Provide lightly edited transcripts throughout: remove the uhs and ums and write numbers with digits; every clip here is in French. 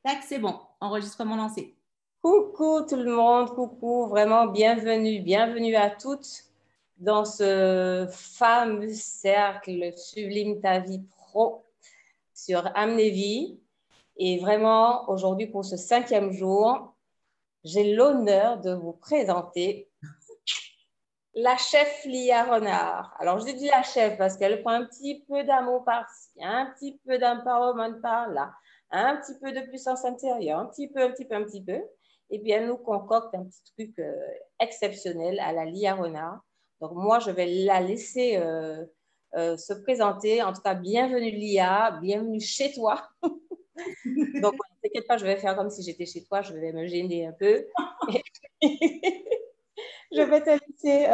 Tac, c'est bon. Enregistrement lancé. Coucou tout le monde, coucou, vraiment bienvenue à toutes dans ce fameux cercle Sublime ta vie pro sur Amnévie. Et vraiment, aujourd'hui, pour ce 5e jour, j'ai l'honneur de vous présenter la chef Lia Renard. Alors, je dis la chef parce qu'elle prend un petit peu d'amour par-ci, un petit peu d'empowerment par-là, un petit peu de puissance intérieure, un petit peu. Et puis, elle nous concocte un petit truc exceptionnel à la Lia Renard. Donc, moi, je vais la laisser se présenter. En tout cas, bienvenue Lia, bienvenue chez toi. Donc, ne t'inquiète pas, je vais faire comme si j'étais chez toi, je vais me gêner un peu. Je vais te laisser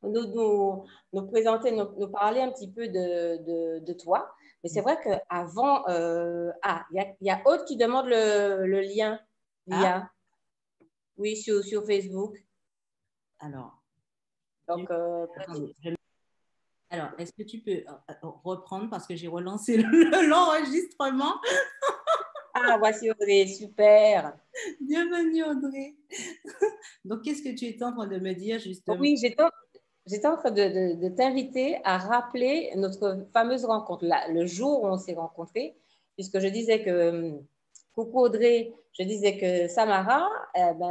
nous présenter, nous parler un petit peu de toi. Mais c'est vrai qu'avant, il y a Aude qui demande le lien, Ah, Lia. Oui, sur Facebook. alors, Donc, attendez. Alors, est-ce que tu peux reprendre parce que j'ai relancé l'enregistrement. voici Audrey, super. Bienvenue, Audrey. Donc, qu'est-ce que tu étais en train de me dire justement? Oui, j'étais en train de t'inviter à rappeler notre fameuse rencontre, le jour où on s'est rencontrés, puisque je disais que, coucou Audrey, je disais que Samara,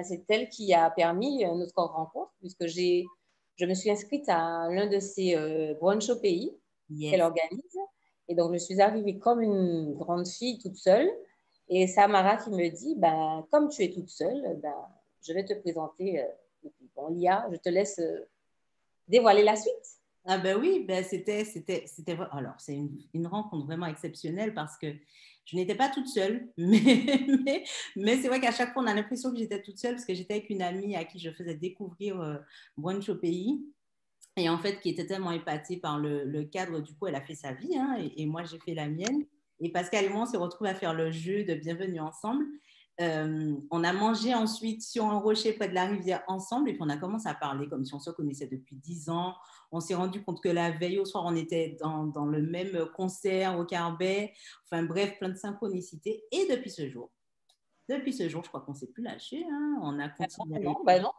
c'est elle qui a permis notre rencontre, puisque je me suis inscrite à l'un de ces brunchs au pays qu'elle Yes. organise. Et donc, je suis arrivée comme une grande fille toute seule. Et Samara qui me dit, comme tu es toute seule, je vais te présenter. Bon, Lia, je te laisse dévoiler la suite. Ah ben oui, ben alors c'est une rencontre vraiment exceptionnelle parce que je n'étais pas toute seule, mais c'est vrai qu'à chaque fois on a l'impression que j'étais toute seule parce que j'étais avec une amie à qui je faisais découvrir Brunch au pays et en fait qui était tellement épatée par le cadre, du coup elle a fait sa vie hein, et moi j'ai fait la mienne et Pascal et moi on s'est retrouvés à faire le jeu de Bienvenue ensemble. On a mangé ensuite sur un rocher près de la rivière ensemble et puis on a commencé à parler comme si on se connaissait depuis 10 ans. On s'est rendu compte que la veille au soir, on était dans le même concert au Carbet. Enfin bref, plein de synchronicité. Et depuis ce jour, je crois qu'on ne s'est plus lâché. Hein. On a continué à Non.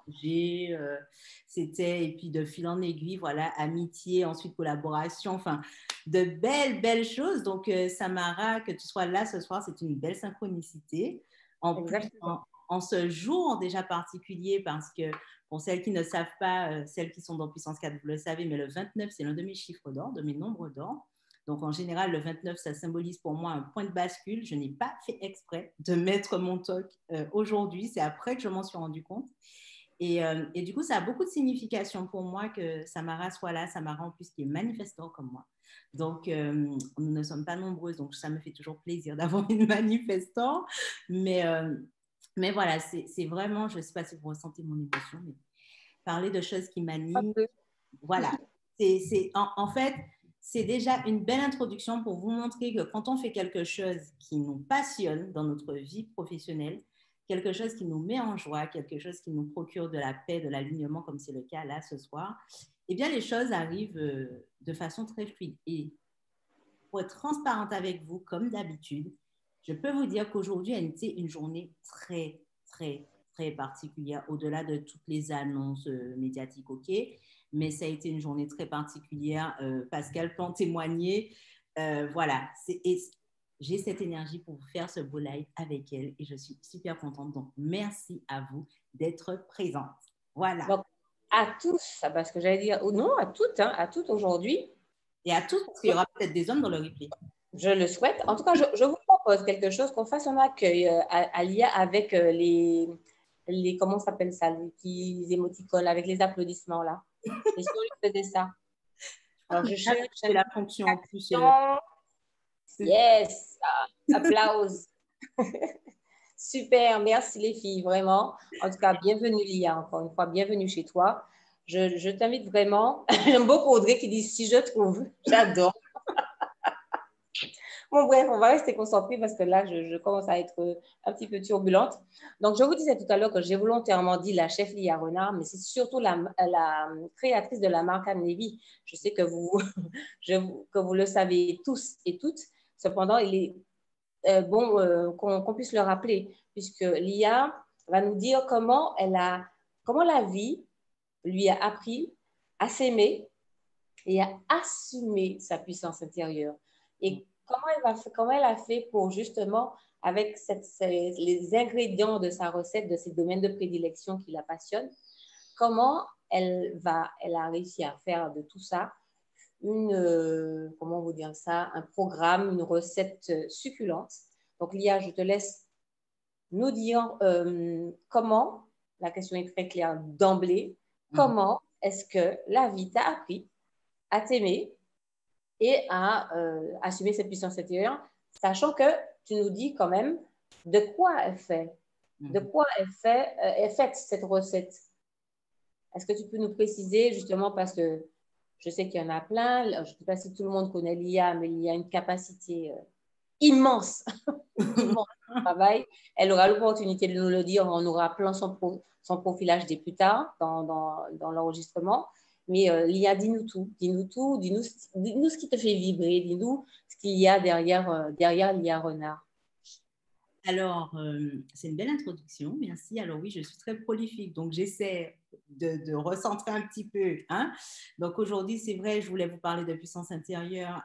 échanger. C'était, et puis de fil en aiguille, voilà, amitié, ensuite collaboration. Enfin, de belles choses. Donc, Samara, que tu sois là ce soir, c'est une belle synchronicité. En plus, Exactement. en ce jour déjà particulier, parce que pour celles qui ne savent pas, celles qui sont dans Puissance 4, vous le savez, mais le 29, c'est l'un de mes chiffres d'or, de mes nombres d'or. Donc, en général, le 29, ça symbolise pour moi un point de bascule. Je n'ai pas fait exprès de mettre mon toc aujourd'hui. C'est après que je m'en suis rendu compte. Et du coup, ça a beaucoup de signification pour moi que Samara soit là. Samara, en plus, qui est manifestant comme moi. Donc, nous ne sommes pas nombreuses. Donc, ça me fait toujours plaisir d'avoir une manifestant. Mais voilà, c'est vraiment, je ne sais pas si vous ressentez mon émotion, mais parler de choses qui m'animent. Voilà. En fait, c'est déjà une belle introduction pour vous montrer que quand on fait quelque chose qui nous passionne dans notre vie professionnelle, quelque chose qui nous met en joie, quelque chose qui nous procure de la paix, de l'alignement, comme c'est le cas là ce soir, eh bien, les choses arrivent de façon très fluide. Et pour être transparente avec vous, comme d'habitude, je peux vous dire qu'aujourd'hui a été une journée très particulière, au-delà de toutes les annonces médiatiques, ok, mais ça a été une journée très particulière. Pascal peut en témoigner. Voilà, j'ai cette énergie pour vous faire ce beau live avec elle et je suis super contente. Donc, merci à vous d'être présente. Voilà. Donc, à tous, parce que j'allais dire, non, à toutes aujourd'hui. Et à tous, parce qu'il y aura peut-être des hommes dans le replay. Je le souhaite. En tout cas, je vous propose quelque chose, qu'on fasse un accueil à l'IA avec comment ça s'appelle ça, les petits émoticônes, avec les applaudissements là. Et si on lui faisait ça? Alors, je cherche C'est la fonction en plus. Yes, applause. Super, merci les filles, vraiment. En tout cas, bienvenue Lia, encore une fois, bienvenue chez toi. Je t'invite vraiment. J'aime beaucoup Audrey qui dit si je trouve. J'adore. Bon, bref, on va rester concentré parce que là, je commence à être un petit peu turbulente. Donc, je vous disais tout à l'heure que j'ai volontairement dit la chef Lia Renard, mais c'est surtout la créatrice de la marque Amnévie. Je sais que vous le savez tous et toutes. Cependant, il est qu'on puisse le rappeler, puisque l'IA va nous dire comment la vie lui a appris à s'aimer et à assumer sa puissance intérieure. Et comment elle a fait pour justement, avec les ingrédients de sa recette, de ses domaines de prédilection qui la passionnent, comment elle a réussi à faire de tout ça comment vous dire ça, un programme, une recette succulente. Donc, Lia, je te laisse nous dire comment, la question est très claire d'emblée, comment est-ce que la vie t'a appris à t'aimer et à assumer cette puissance intérieure, sachant que tu nous dis quand même de quoi elle fait, est faite cette recette. Est-ce que tu peux nous préciser justement parce que je sais qu'il y en a plein. Je ne sais pas si tout le monde connaît l'IA, mais il y a une capacité immense, immense de travail. Elle aura l'opportunité de nous le dire en nous rappelant son profilage des plus tard dans l'enregistrement. Mais l'IA, dis-nous tout. Dis-nous tout. Dis-nous ce qui te fait vibrer. Dis-nous ce qu'il y a derrière l'IA Renard. Alors, c'est une belle introduction, merci. Alors oui, je suis très prolifique, donc j'essaie de recentrer un petit peu. Hein. Donc aujourd'hui, c'est vrai, je voulais vous parler de puissance intérieure.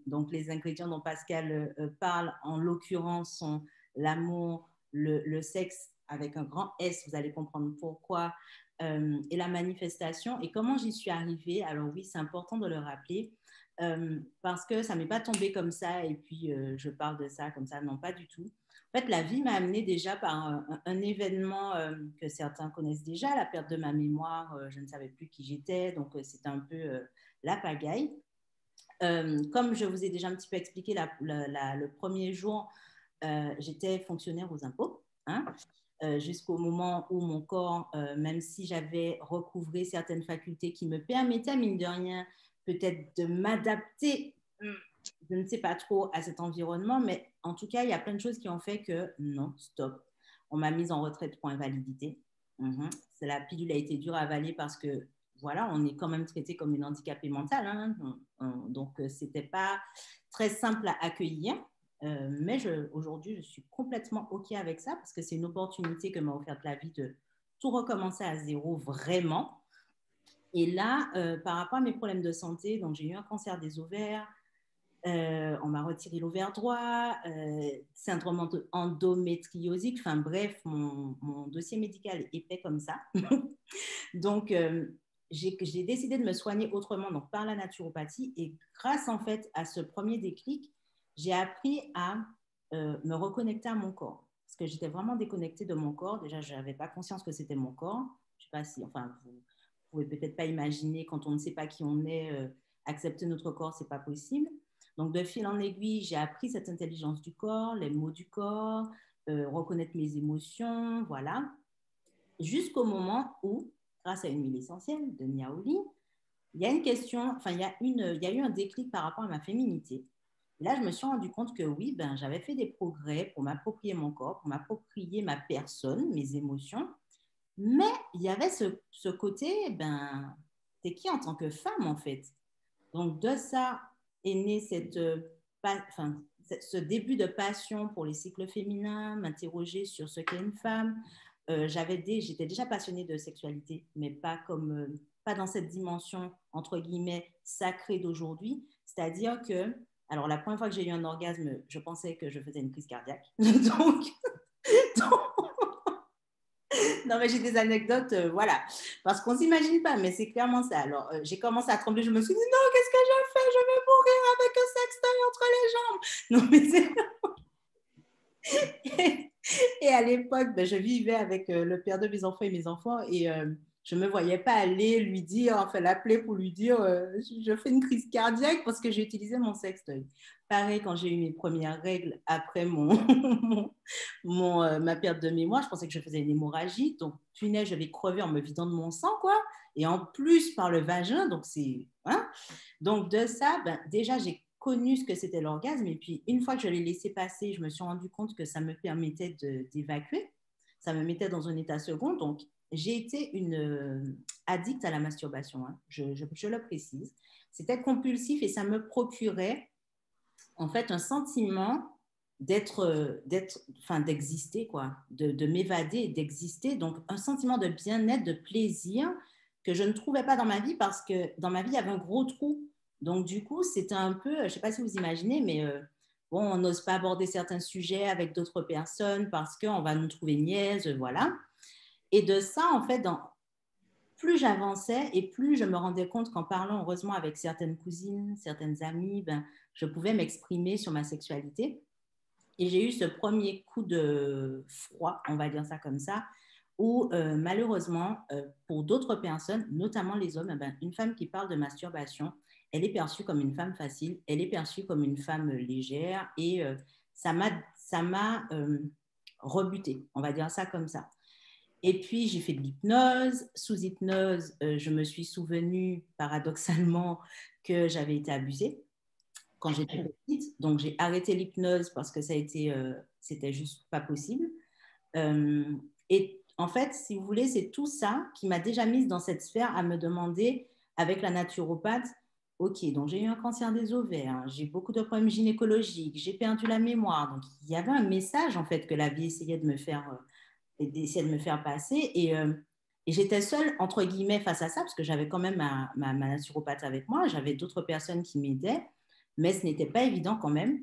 Donc les ingrédients dont Pascal parle, en l'occurrence, sont l'amour, le sexe avec un grand S, vous allez comprendre pourquoi, et la manifestation. Et comment j'y suis arrivée? Alors oui, c'est important de le rappeler. Parce que ça ne m'est pas tombé comme ça et puis je parle de ça comme ça, non, pas du tout. En fait, la vie m'a amenée déjà par un événement que certains connaissent déjà, la perte de ma mémoire. Je ne savais plus qui j'étais, donc c'était un peu la pagaille. Comme je vous ai déjà un petit peu expliqué le premier jour, j'étais fonctionnaire aux impôts, hein, jusqu'au moment où mon corps, même si j'avais recouvré certaines facultés qui me permettaient, mine de rien, peut-être de m'adapter, je ne sais pas trop, à cet environnement, mais en tout cas, il y a plein de choses qui ont fait que non, stop. On m'a mise en retraite pour invalidité. La pilule a été dure à avaler parce que, voilà, on est quand même traité comme une handicapée mentale. Hein. Donc, ce n'était pas très simple à accueillir. Mais aujourd'hui, je suis complètement OK avec ça parce que c'est une opportunité que m'a offerte la vie de tout recommencer à zéro, vraiment. Et là, par rapport à mes problèmes de santé, donc j'ai eu un cancer des ovaires, on m'a retiré l'ovaire droit, syndrome endométriosique, enfin bref, mon dossier médical est épais comme ça. Donc, j'ai décidé de me soigner autrement, donc par la naturopathie. Et grâce en fait à ce premier déclic, j'ai appris à me reconnecter à mon corps. Parce que j'étais vraiment déconnectée de mon corps. Déjà, je n'avais pas conscience que c'était mon corps. Je ne sais pas si, enfin, vous pouvez peut-être pas imaginer quand on ne sait pas qui on est, accepter notre corps, c'est pas possible. Donc, de fil en aiguille, j'ai appris cette intelligence du corps, les mots du corps, reconnaître mes émotions, voilà. Jusqu'au moment où, grâce à une huile essentielle de Niaouli, il y a une question, enfin, il y a eu un déclic par rapport à ma féminité. Et là, je me suis rendu compte que oui, ben, j'avais fait des progrès pour m'approprier mon corps, pour m'approprier ma personne, mes émotions. Mais il y avait ce côté, ben, t'es qui en tant que femme, en fait? Donc, de ça est né ce début de passion pour les cycles féminins, m'interroger sur ce qu'est une femme. J'étais déjà passionnée de sexualité, mais pas dans cette dimension, entre guillemets, sacrée d'aujourd'hui. C'est-à-dire que, alors la première fois que j'ai eu un orgasme, je pensais que je faisais une crise cardiaque. donc non, mais j'ai des anecdotes, voilà. Parce qu'on ne s'imagine pas, mais c'est clairement ça. Alors, j'ai commencé à trembler, je me suis dit, non, qu'est-ce que je fais? Je vais mourir avec un sextoy entre les jambes. Non, mais c'est... Et à l'époque, ben, je vivais avec le père de mes enfants et mes enfants, et je ne me voyais pas aller lui dire, enfin l'appeler pour lui dire, je fais une crise cardiaque parce que j'ai utilisé mon sextoy. Pareil, quand j'ai eu mes premières règles après ma perte de mémoire, je pensais que je faisais une hémorragie. Donc, punaise, je vais crever en me vidant de mon sang, quoi. Et en plus, par le vagin. Donc, c'est... Hein. Donc, de ça, ben, déjà, j'ai connu ce que c'était l'orgasme. Et puis, une fois que je l'ai laissé passer, je me suis rendu compte que ça me permettait d'évacuer. Ça me mettait dans un état second. Donc, j'ai été une addict à la masturbation. Hein. Je le précise. C'était compulsif et ça me procurait en fait un sentiment d'exister, quoi, de m'évader et d'exister. Donc, un sentiment de bien-être, de plaisir que je ne trouvais pas dans ma vie parce que dans ma vie, il y avait un gros trou. Donc, du coup, c'était un peu, je ne sais pas si vous imaginez, mais bon, on n'ose pas aborder certains sujets avec d'autres personnes parce qu'on va nous trouver niaises, voilà. Et de ça, en fait, plus j'avançais et plus je me rendais compte qu'en parlant heureusement avec certaines cousines, certaines amies, ben, je pouvais m'exprimer sur ma sexualité. Et j'ai eu ce premier coup de froid, on va dire ça comme ça, où malheureusement, pour d'autres personnes, notamment les hommes, ben, une femme qui parle de masturbation, elle est perçue comme une femme facile, elle est perçue comme une femme légère et ça m'a rebutée, on va dire ça comme ça. Et puis, j'ai fait de l'hypnose. Sous hypnose, je me suis souvenue, paradoxalement, que j'avais été abusée quand j'étais petite. Donc, j'ai arrêté l'hypnose parce que c'était juste pas possible. Euh, et en fait, si vous voulez, c'est tout ça qui m'a déjà mise dans cette sphère à me demander, avec la naturopathe, OK, donc j'ai eu un cancer des ovaires, j'ai beaucoup de problèmes gynécologiques, j'ai perdu la mémoire. Donc, il y avait un message, en fait, que la vie essayait d'essayer de me faire passer. Et j'étais seule, entre guillemets, face à ça, parce que j'avais quand même ma naturopathe avec moi, j'avais d'autres personnes qui m'aidaient, mais ce n'était pas évident quand même.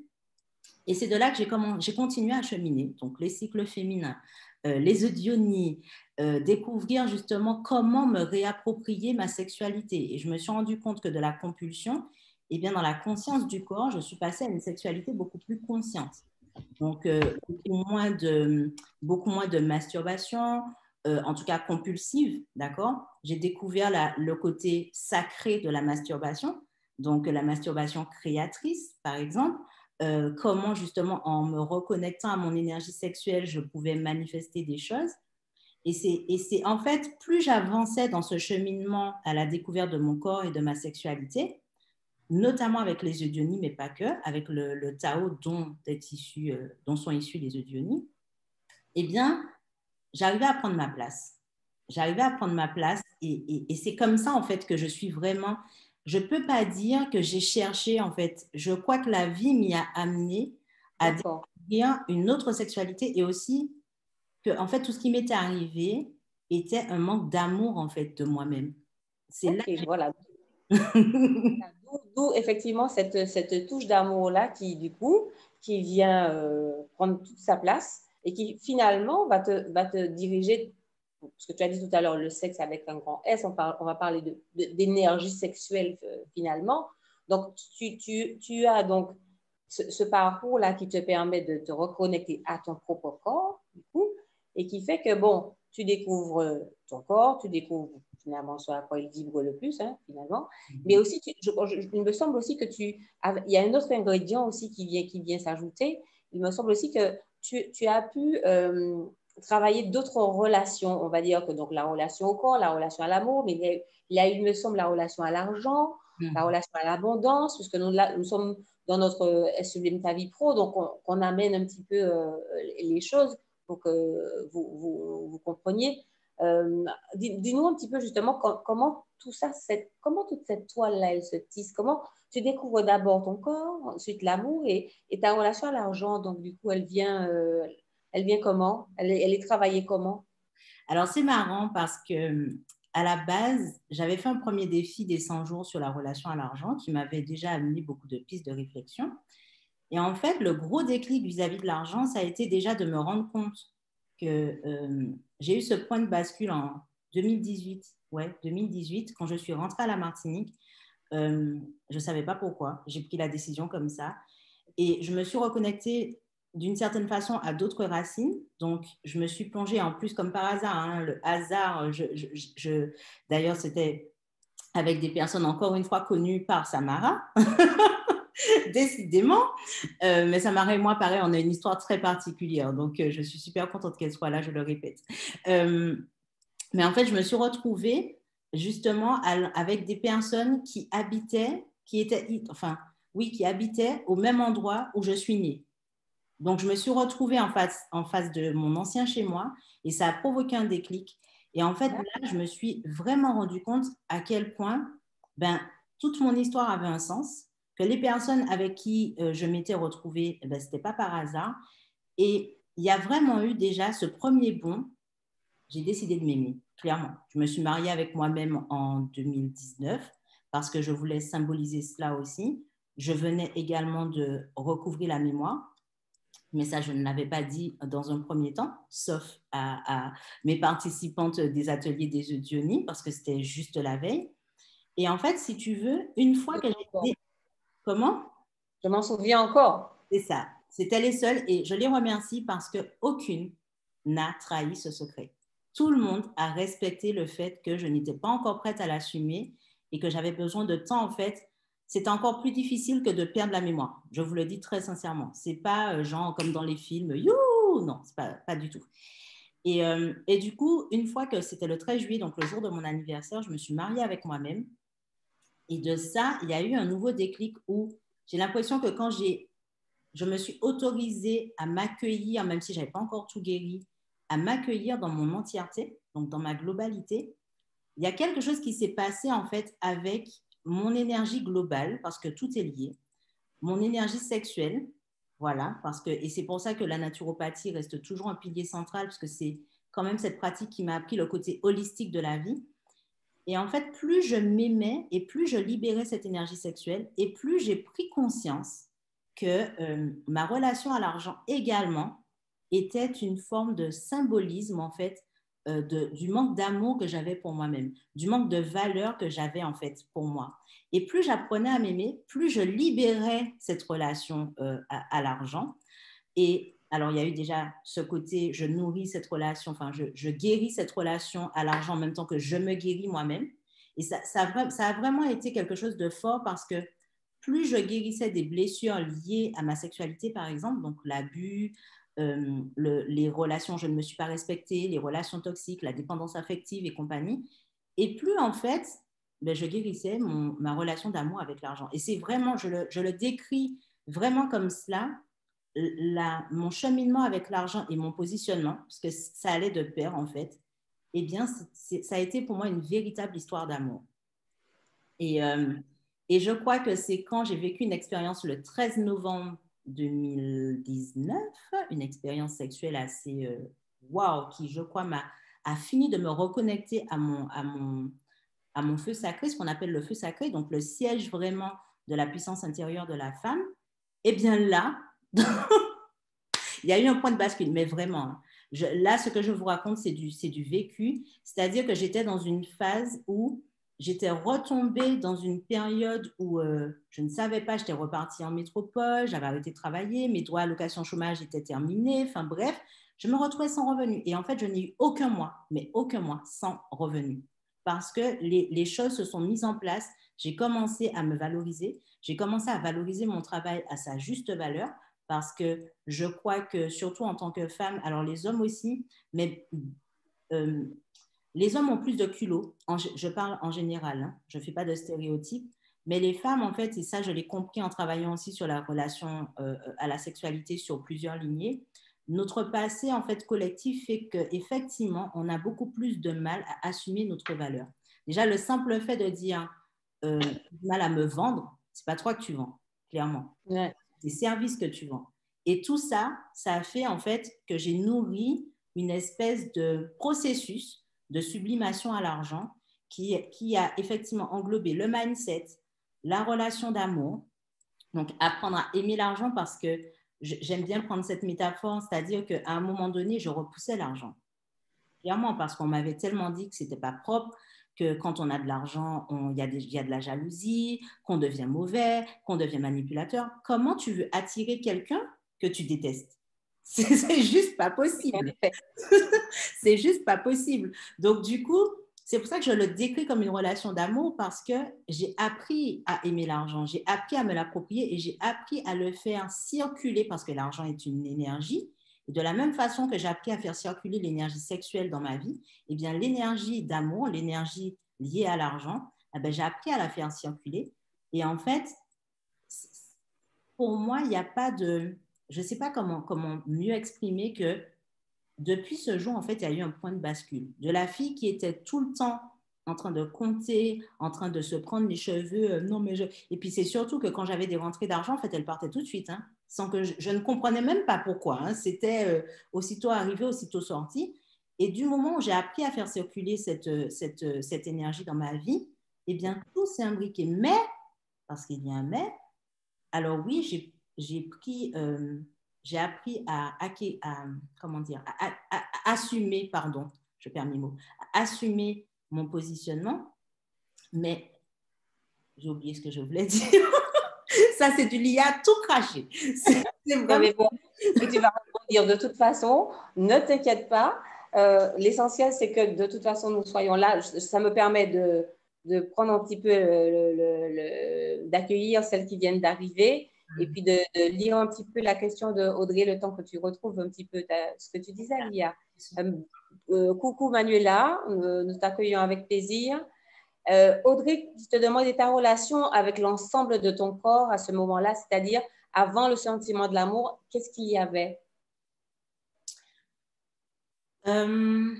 Et c'est de là que j'ai continué à cheminer. Donc, les cycles féminins, les eudionies, découvrir justement comment me réapproprier ma sexualité. Et je me suis rendu compte que de la compulsion, eh bien, dans la conscience du corps, je suis passée à une sexualité beaucoup plus consciente. Donc, beaucoup moins de masturbation, en tout cas compulsive, d'accord? J'ai découvert le côté sacré de la masturbation, donc la masturbation créatrice, par exemple. Comment, justement, en me reconnectant à mon énergie sexuelle, je pouvais manifester des choses. Et c'est en fait, plus j'avançais dans ce cheminement à la découverte de mon corps et de ma sexualité, notamment avec les eudionies, mais pas que, avec le Tao dont sont issus les eudionies, eh bien, j'arrivais à prendre ma place. J'arrivais à prendre ma place et c'est comme ça, en fait, que je suis vraiment... Je ne peux pas dire que j'ai cherché, en fait. Je crois que la vie m'y a amené à découvrir une autre sexualité et aussi que, en fait, tout ce qui m'était arrivé était un manque d'amour, en fait, de moi-même. C'est là Ok, que voilà. j'ai... D'où effectivement cette touche d'amour-là du coup, qui vient prendre toute sa place et qui finalement va te diriger, ce que tu as dit tout à l'heure, le sexe avec un grand S, on va parler d'énergie sexuelle finalement. Donc, tu as donc ce parcours-là qui te permet de te reconnecter à ton propre corps, du coup, et qui fait que, bon, tu découvres ton corps, tu découvres finalement ce à quoi il vibre le plus, hein, finalement. Mais aussi, il me semble aussi que il y a un autre ingrédient aussi qui vient s'ajouter. Il me semble aussi que tu as pu travailler d'autres relations. On va dire que donc la relation au corps, la relation à l'amour, mais il y a, il me semble, la relation à l'argent, la relation à l'abondance, puisque nous sommes dans notre Sublime ta vie pro, donc on amène un petit peu les choses pour que vous compreniez. Dis-nous un petit peu justement comment tout ça, comment toute cette toile-là, elle se tisse, comment tu découvres d'abord ton corps, ensuite l'amour et ta relation à l'argent. Donc, du coup, elle vient comment? Elle est travaillée comment? Alors, c'est marrant parce que à la base, j'avais fait un premier défi des 100 jours sur la relation à l'argent qui m'avait déjà amené beaucoup de pistes de réflexion. Et en fait, le gros déclic vis-à-vis de l'argent, ça a été déjà de me rendre compte que j'ai eu ce point de bascule en 2018. Ouais, 2018, quand je suis rentrée à la Martinique. Je ne savais pas pourquoi. J'ai pris la décision comme ça. Et je me suis reconnectée d'une certaine façon à d'autres racines. Donc, je me suis plongée en plus comme par hasard. Hein, le hasard, d'ailleurs, c'était avec des personnes encore une fois connues par Samara. Décidément. Mais Samara et moi, pareil, on a une histoire très particulière. Donc, je suis super contente qu'elle soit là, je le répète. Mais en fait, je me suis retrouvée justement avec des personnes qui habitaient, qui habitaient au même endroit où je suis née. Donc, je me suis retrouvée en face de mon ancien chez moi et ça a provoqué un déclic. Et en fait, là, je me suis vraiment rendu compte à quel point toute mon histoire avait un sens. que les personnes avec qui je m'étais retrouvée, eh ben, ce n'était pas par hasard. Et il y a vraiment eu déjà ce premier bond. J'ai décidé de m'aimer, clairement. Je me suis mariée avec moi-même en 2019 parce que je voulais symboliser cela aussi. Je venais également de recouvrir la mémoire, mais ça, je ne l'avais pas dit dans un premier temps, sauf à mes participantes des ateliers des Diony, parce que c'était juste la veille. Et en fait, si tu veux, une fois que j'ai... Comment? Je m'en souviens encore. C'est ça. C'était les seules et je les remercie parce qu'aucune n'a trahi ce secret. Tout le monde a respecté le fait que je n'étais pas encore prête à l'assumer et que j'avais besoin de temps. En fait, c'est encore plus difficile que de perdre la mémoire. Je vous le dis très sincèrement. C'est pas genre comme dans les films, youhou, non, c'est pas du tout. Et du coup, une fois que c'était le 13 juillet, donc le jour de mon anniversaire, je me suis mariée avec moi-même. Et de ça, il y a eu un nouveau déclic où j'ai l'impression que quand je me suis autorisée à m'accueillir, même si je n'avais pas encore tout guéri, à m'accueillir dans mon entièreté, donc dans ma globalité. Il y a quelque chose qui s'est passé en fait avec mon énergie globale, parce que tout est lié, mon énergie sexuelle, voilà, et c'est pour ça que la naturopathie reste toujours un pilier central, parce que c'est quand même cette pratique qui m'a appris le côté holistique de la vie. Et en fait, plus je m'aimais et plus je libérais cette énergie sexuelle et plus j'ai pris conscience que ma relation à l'argent également était une forme de symbolisme en fait du manque d'amour que j'avais pour moi-même, du manque de valeur que j'avais en fait pour moi. Et plus j'apprenais à m'aimer, plus je libérais cette relation à l'argent. Et alors, il y a eu déjà ce côté, je nourris cette relation, enfin, je guéris cette relation à l'argent en même temps que je me guéris moi-même. Et ça a vraiment été quelque chose de fort parce que plus je guérissais des blessures liées à ma sexualité, par exemple, donc l'abus, les relations, je ne me suis pas respectée, les relations toxiques, la dépendance affective et compagnie, et plus en fait, ben, je guérissais ma relation d'amour avec l'argent. Et c'est vraiment, je le décris vraiment comme cela, mon cheminement avec l'argent et mon positionnement, parce que ça allait de pair en fait, eh bien, ça a été pour moi une véritable histoire d'amour. Et, euh, et je crois que c'est quand j'ai vécu une expérience le 13 novembre 2019, une expérience sexuelle assez waouh, qui je crois a fini de me reconnecter à mon feu sacré, ce qu'on appelle le feu sacré, donc le siège vraiment de la puissance intérieure de la femme. Eh bien là, il y a eu un point de bascule, mais vraiment. Là, ce que je vous raconte, c'est du vécu. C'est-à-dire que j'étais dans une phase où j'étais retombée dans une période où je ne savais pas, j'étais repartie en métropole, j'avais arrêté de travailler, mes droits à allocation chômage étaient terminés, enfin bref, je me retrouvais sans revenu. Et en fait, je n'ai eu aucun mois, mais aucun mois sans revenu. Parce que les choses se sont mises en place. J'ai commencé à me valoriser, j'ai commencé à valoriser mon travail à sa juste valeur parce que je crois que surtout en tant que femme, alors les hommes aussi, mais euh, les hommes ont plus de culot, je parle en général, hein, je ne fais pas de stéréotypes, mais les femmes, en fait, et ça je l'ai compris en travaillant aussi sur la relation à la sexualité sur plusieurs lignées, notre passé en fait collectif fait qu'effectivement, on a beaucoup plus de mal à assumer notre valeur. Déjà, le simple fait de dire mal à me vendre, c'est pas toi que tu vends, clairement. Ouais. Des services que tu vends. Et tout ça, ça a fait en fait que j'ai nourri une espèce de processus de sublimation à l'argent qui a effectivement englobé le mindset, la relation d'amour, donc apprendre à aimer l'argent parce que j'aime bien prendre cette métaphore, c'est-à-dire qu'à un moment donné, je repoussais l'argent. Clairement, parce qu'on m'avait tellement dit que c'était pas propre, que quand on a de l'argent, il y a de la jalousie, qu'on devient mauvais, qu'on devient manipulateur. Comment tu veux attirer quelqu'un que tu détestes? C'est juste pas possible. C'est juste pas possible. Donc, du coup, c'est pour ça que je le décris comme une relation d'amour parce que j'ai appris à aimer l'argent, j'ai appris à me l'approprier et j'ai appris à le faire circuler parce que l'argent est une énergie. Et de la même façon que j'ai appris à faire circuler l'énergie sexuelle dans ma vie, eh bien, l'énergie d'amour, l'énergie liée à l'argent, eh bien, j'ai appris à la faire circuler. Et en fait, pour moi, il n'y a pas de... Je ne sais pas comment mieux exprimer que depuis ce jour, en fait, il y a eu un point de bascule. De la fille qui était tout le temps en train de compter, en train de se prendre les cheveux. Non, mais je... Et puis, c'est surtout que quand j'avais des rentrées d'argent, en fait, elle partait tout de suite, hein, sans que je ne comprenais même pas pourquoi. Hein. C'était aussitôt arrivé, aussitôt sorti. Et du moment où j'ai appris à faire circuler cette énergie dans ma vie, eh bien, tout s'est imbriqué. Mais, parce qu'il y a un mais, alors oui, j'ai appris comment dire, à assumer, pardon, je perds mes mots, à assumer mon positionnement, mais j'ai oublié ce que je voulais dire. Ça, c'est du l'IA tout craché. C'est Non, vraiment... mais bon, et tu vas rebondir de toute façon, ne t'inquiète pas. L'essentiel, c'est que de toute façon, nous soyons là. Ça me permet de prendre un petit peu, d'accueillir celles qui viennent d'arriver et puis de lire un petit peu la question de Audrey, le temps que tu retrouves un petit peu ce que tu disais, Lia. Coucou Manuela, nous t'accueillons avec plaisir. Audrey, je te demande ta relation avec l'ensemble de ton corps à ce moment-là, c'est-à-dire avant le sentiment de l'amour, qu'est-ce qu'il y avait? Comment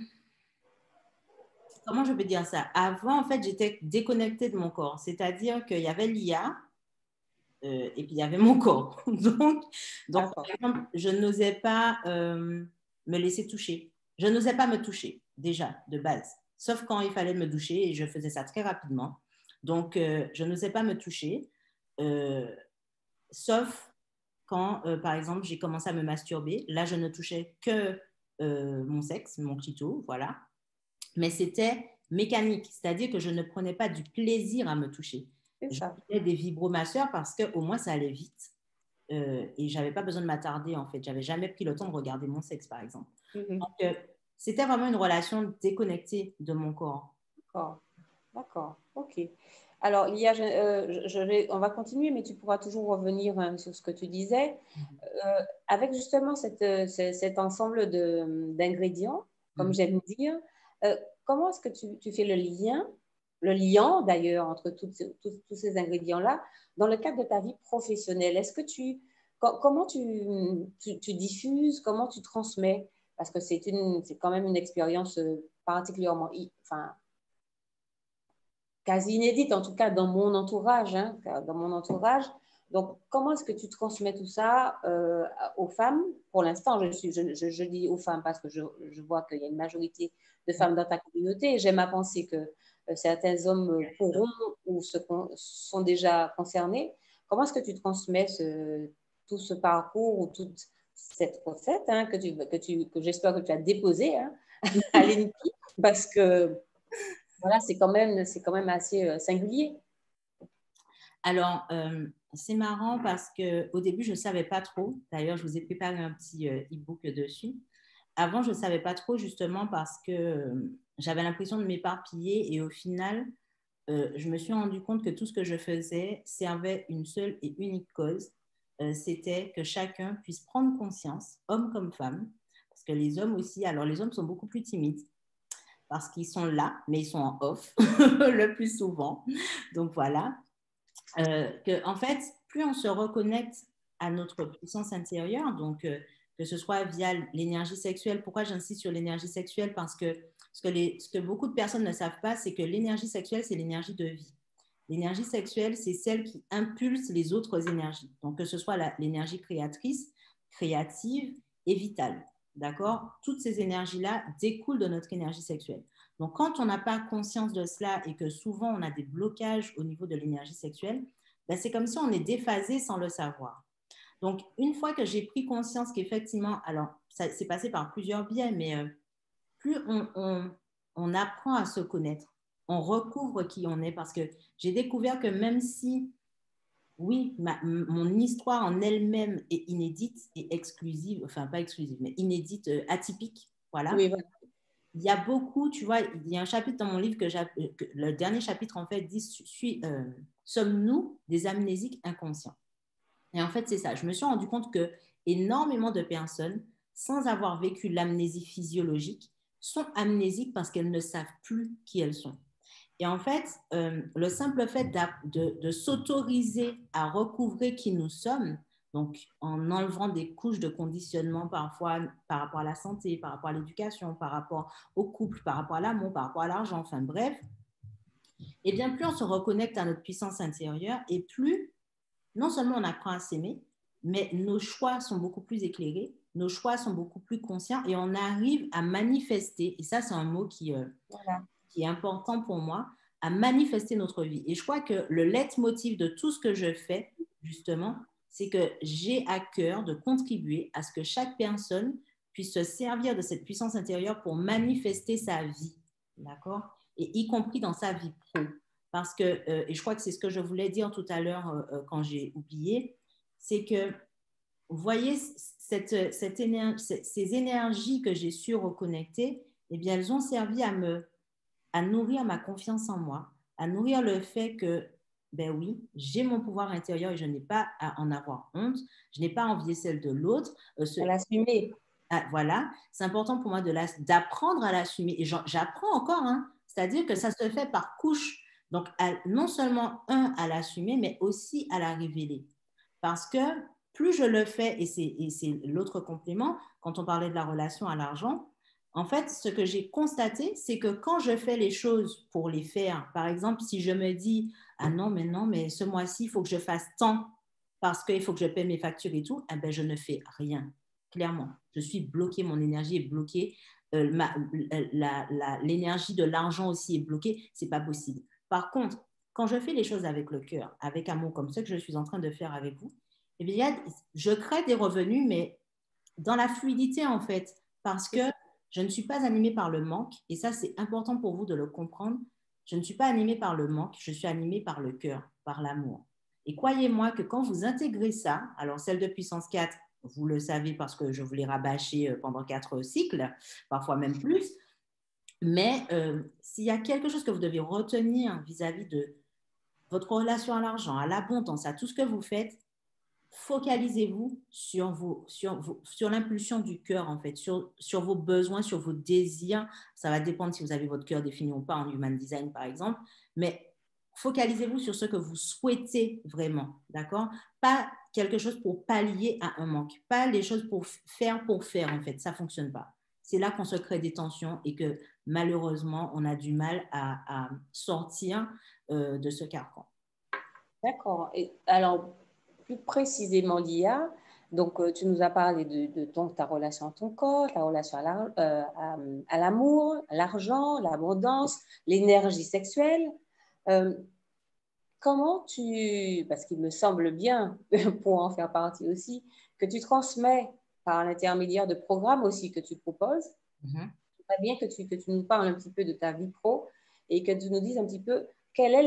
je peux dire ça? Avant, en fait, j'étais déconnectée de mon corps. C'est-à-dire qu'il y avait l'IA et puis il y avait mon corps. Donc par exemple, je n'osais pas me laisser toucher. Je n'osais pas me toucher, déjà, de base. Sauf quand il fallait me doucher et je faisais ça très rapidement. Donc, je n'osais pas me toucher. Euh, Sauf quand, par exemple, j'ai commencé à me masturber. Là, je ne touchais que mon sexe, mon clito, voilà. Mais c'était mécanique, c'est-à-dire que je ne prenais pas du plaisir à me toucher. Je faisais des vibromasseurs parce qu'au moins ça allait vite et je n'avais pas besoin de m'attarder en fait. Je n'avais jamais pris le temps de regarder mon sexe, par exemple. Donc, c'était vraiment une relation déconnectée de mon corps. D'accord, ok. Alors, Lia, on va continuer, mais tu pourras toujours revenir sur ce que tu disais. Avec justement cet ensemble d'ingrédients, comme j'aime dire, comment est-ce que tu fais le lien d'ailleurs entre tous ces ingrédients-là dans le cadre de ta vie professionnelle? Comment tu diffuses, comment tu transmets? Parce que c'est quand même une expérience particulièrement, enfin, quasi inédite, en tout cas dans mon entourage. Hein, dans mon entourage. Donc, comment est-ce que tu transmets tout ça aux femmes? Pour l'instant, je dis aux femmes parce que je vois qu'il y a une majorité de femmes dans ta communauté. J'aime à penser que certains hommes pourront ou sont déjà concernés. Comment est-ce que tu transmets tout ce parcours ou toute cette recette hein, que j'espère que tu as déposée hein, à l'INPI? Parce que voilà, c'est quand même assez singulier. Alors, c'est marrant parce qu'au début, je ne savais pas trop. D'ailleurs, je vous ai préparé un petit e-book dessus. Avant, je ne savais pas trop justement parce que j'avais l'impression de m'éparpiller et au final, je me suis rendu compte que tout ce que je faisais servait une seule et unique cause. C'était que chacun puisse prendre conscience, homme comme femme, parce que les hommes aussi, alors les hommes sont beaucoup plus timides parce qu'ils sont là, mais ils sont en off le plus souvent. Donc voilà, que en fait, plus on se reconnecte à notre puissance intérieure, donc que ce soit via l'énergie sexuelle. Pourquoi j'insiste sur l'énergie sexuelle? Parce que ce que beaucoup de personnes ne savent pas, c'est que l'énergie sexuelle, c'est l'énergie de vie. L'énergie sexuelle, c'est celle qui impulse les autres énergies. Donc, que ce soit l'énergie créatrice, créative et vitale. D'accord? Toutes ces énergies-là découlent de notre énergie sexuelle. Donc, quand on n'a pas conscience de cela et que souvent on a des blocages au niveau de l'énergie sexuelle, ben, c'est comme si on est déphasé sans le savoir. Donc, une fois que j'ai pris conscience qu'effectivement, alors, ça c'est passé par plusieurs biais, mais plus on apprend à se connaître, on recouvre qui on est, parce que j'ai découvert que même si, oui, mon histoire en elle-même est inédite et exclusive, enfin pas exclusive, mais inédite, atypique, voilà. Oui, voilà. Il y a beaucoup, tu vois, il y a un chapitre dans mon livre que le dernier chapitre en fait dit sommes-nous des amnésiques inconscients? Et en fait, c'est ça. Je me suis rendu compte que énormément de personnes, sans avoir vécu l'amnésie physiologique, sont amnésiques parce qu'elles ne savent plus qui elles sont. Et en fait, le simple fait de s'autoriser à recouvrer qui nous sommes, donc en enlevant des couches de conditionnement parfois par rapport à la santé, par rapport à l'éducation, par rapport au couple, par rapport à l'amour, par rapport à l'argent, enfin bref, Et bien, plus on se reconnecte à notre puissance intérieure et plus, non seulement on apprend à s'aimer, mais nos choix sont beaucoup plus éclairés, nos choix sont beaucoup plus conscients et on arrive à manifester, et ça c'est un mot Voilà. qui est important pour moi, à manifester notre vie. Et je crois que le leitmotiv de tout ce que je fais, justement, c'est que j'ai à cœur de contribuer à ce que chaque personne puisse se servir de cette puissance intérieure pour manifester sa vie, d'accord? Et y compris dans sa vie pro. Parce que, et je crois que c'est ce que je voulais dire tout à l'heure quand j'ai oublié, c'est que, vous voyez, ces énergies que j'ai su reconnecter, eh bien, elles ont servi à nourrir ma confiance en moi, à nourrir le fait que, ben oui, j'ai mon pouvoir intérieur et je n'ai pas à en avoir honte, je n'ai pas à envier celle de l'autre. À l'assumer. Voilà, c'est important pour moi d'apprendre à l'assumer. Et j'apprends encore, hein. C'est-à-dire que ça se fait par couche. Donc, non seulement, à l'assumer, mais aussi à la révéler. Parce que plus je le fais, et c'est l'autre complément, quand on parlait de la relation à l'argent, en fait, ce que j'ai constaté, c'est que quand je fais les choses pour les faire, par exemple, si je me dis, ah non, mais ce mois-ci, il faut que je fasse tant parce qu'il faut que je paie mes factures et tout, eh ben, je ne fais rien, clairement. Je suis bloquée, mon énergie est bloquée, l'énergie de l'argent aussi est bloquée, c'est pas possible. Par contre, quand je fais les choses avec le cœur, avec amour, comme ce que je suis en train de faire avec vous, eh bien, je crée des revenus, mais dans la fluidité, en fait, parce que je ne suis pas animée par le manque, et ça, c'est important pour vous de le comprendre. Je ne suis pas animée par le manque, je suis animée par le cœur, par l'amour. Et croyez-moi que quand vous intégrez ça, alors celle de puissance 4, vous le savez parce que je vous l'ai rabâché pendant 4 cycles, parfois même plus, mais s'il y a quelque chose que vous devez retenir vis-à-vis de votre relation à l'argent, à l'abondance, à tout ce que vous faites, focalisez-vous sur l'impulsion du cœur, en fait, sur vos besoins, sur vos désirs. Ça va dépendre si vous avez votre cœur défini ou pas en Human Design, par exemple. Mais focalisez-vous sur ce que vous souhaitez vraiment, d'accord? Pas quelque chose pour pallier à un manque. Pas les choses pour faire, en fait. Ça ne fonctionne pas. C'est là qu'on se crée des tensions et que malheureusement, on a du mal à sortir de ce carcan. D'accord. Et alors, plus précisément, Lia, donc tu nous as parlé de ta relation à ton corps, ta relation à l'amour, à l'argent, l'abondance, l'énergie sexuelle. Euh, Comment parce qu'il me semble bien, pour en faire partie aussi, que tu transmets par l'intermédiaire de programmes aussi que tu proposes. Mm-hmm. Très bien que tu nous parles un petit peu de ta vie pro et que tu nous dises un petit peu quelle est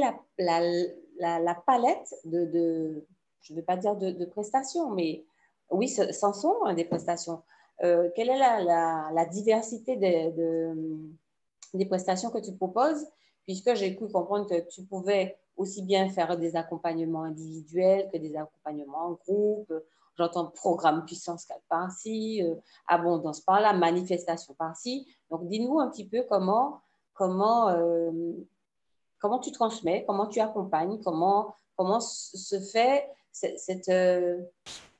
la palette je ne vais pas dire de prestations, mais oui, ce sont des prestations. Quelle est la diversité des prestations que tu proposes, puisque j'ai cru comprendre que tu pouvais aussi bien faire des accompagnements individuels que des accompagnements en groupe. J'entends programme puissance 4 par-ci, abondance par-là, manifestation par-ci. Donc, dis-nous un petit peu comment tu transmets, comment tu accompagnes, comment se fait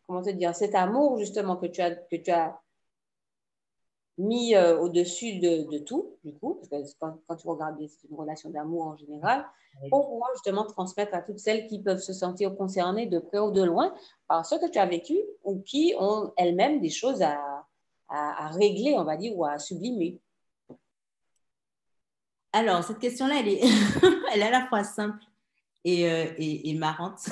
comment te dire, cet amour justement que tu as mis au-dessus de tout, du coup, parce que quand tu regardes, c'est une relation d'amour en général, pour pouvoir justement transmettre à toutes celles qui peuvent se sentir concernées de près ou de loin par ce que tu as vécu ou qui ont elles-mêmes des choses à régler, on va dire, ou à sublimer. Alors, cette question-là, elle est à la fois simple et marrante.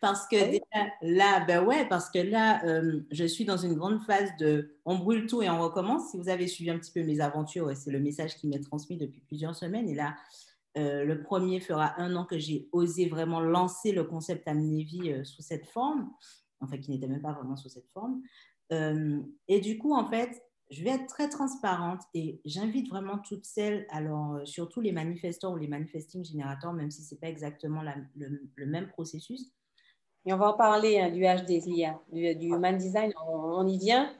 Parce que Oui. déjà, là, ben ouais, parce que là, je suis dans une grande phase de on brûle tout et on recommence. Si vous avez suivi un petit peu mes aventures, ouais, c'est le message qui m'est transmis depuis plusieurs semaines. Et là, le premier fera 1 an que j'ai osé vraiment lancer le concept Amnévie sous cette forme, enfin qui n'était même pas vraiment sous cette forme. Et du coup, en fait, je vais être très transparente et j'invite vraiment toutes celles, alors surtout les manifestants ou les manifesting générateurs, même si ce n'est pas exactement le même processus. Et on va en parler du HD, du Human Design, on y vient.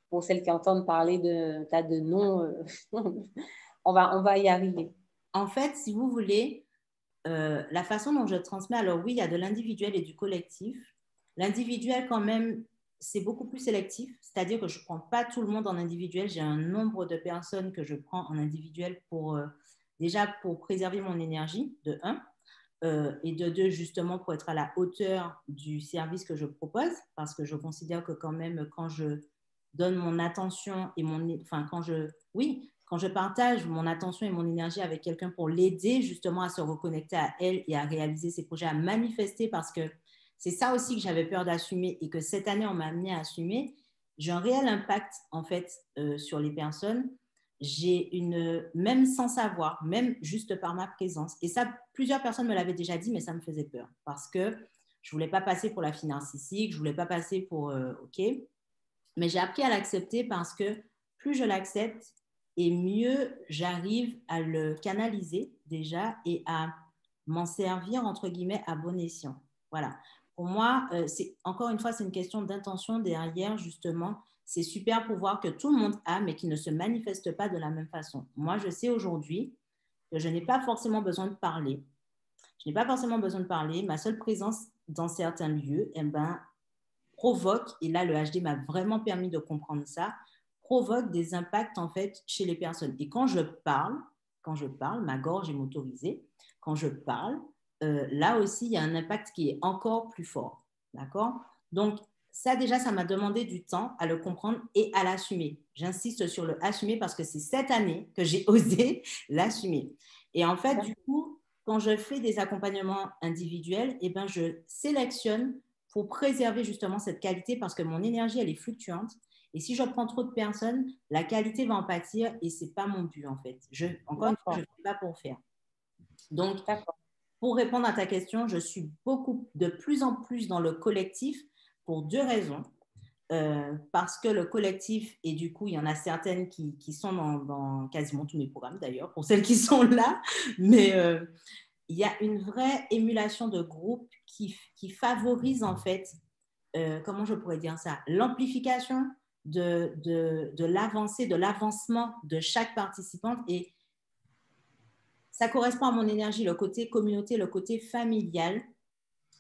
Pour celles qui entendent parler de tas de noms, on va y arriver. En fait, si vous voulez, la façon dont je transmets, alors oui, il y a de l'individuel et du collectif. L'individuel, quand même, c'est beaucoup plus sélectif, c'est-à-dire que je ne prends pas tout le monde en individuel. J'ai un nombre de personnes que je prends en individuel pour Déjà pour préserver mon énergie, de un, et de deux, justement pour être à la hauteur du service que je propose, parce que je considère que quand même, quand je donne mon attention et quand je partage mon attention et mon énergie avec quelqu'un pour l'aider justement à se reconnecter à elle et à réaliser ses projets, à manifester, parce que c'est ça aussi que j'avais peur d'assumer et que cette année, on m'a amené à assumer. J'ai un réel impact, en fait, sur les personnes. Même sans savoir, même juste par ma présence, et ça, plusieurs personnes me l'avaient déjà dit, mais ça me faisait peur parce que je voulais pas passer pour la fille narcissique, je voulais pas passer pour OK, mais j'ai appris à l'accepter parce que plus je l'accepte et mieux j'arrive à le canaliser déjà et à m'en servir entre guillemets à bon escient. Voilà. Pour moi, encore une fois, c'est une question d'intention derrière justement. C'est super pouvoir que tout le monde a, mais qui ne se manifeste pas de la même façon. Moi, je sais aujourd'hui que je n'ai pas forcément besoin de parler. Je n'ai pas forcément besoin de parler. Ma seule présence dans certains lieux, eh ben, provoque, et là le HD m'a vraiment permis de comprendre ça, provoque des impacts en fait chez les personnes. Et quand je parle, ma gorge est motorisée, quand je parle, là aussi il y a un impact qui est encore plus fort. D'accord? Donc ça déjà, ça m'a demandé du temps à le comprendre et à l'assumer. J'insiste sur le assumer parce que c'est cette année que j'ai osé l'assumer. Et en fait, du coup, quand je fais des accompagnements individuels, eh ben, je sélectionne pour préserver justement cette qualité parce que mon énergie, elle est fluctuante. Et si je prends trop de personnes, la qualité va en pâtir et ce n'est pas mon but en fait. Encore une fois, je ne fais pas pour faire. Donc, pour répondre à ta question, je suis de plus en plus dans le collectif pour deux raisons. Parce que le collectif, et du coup, il y en a certaines qui sont dans quasiment tous mes programmes d'ailleurs, pour celles qui sont là, mais il y a une vraie émulation de groupe qui favorise en fait, comment je pourrais dire ça, l'amplification de l'avancée, de l'avancement de chaque participante. Et ça correspond à mon énergie, le côté communauté, le côté familial.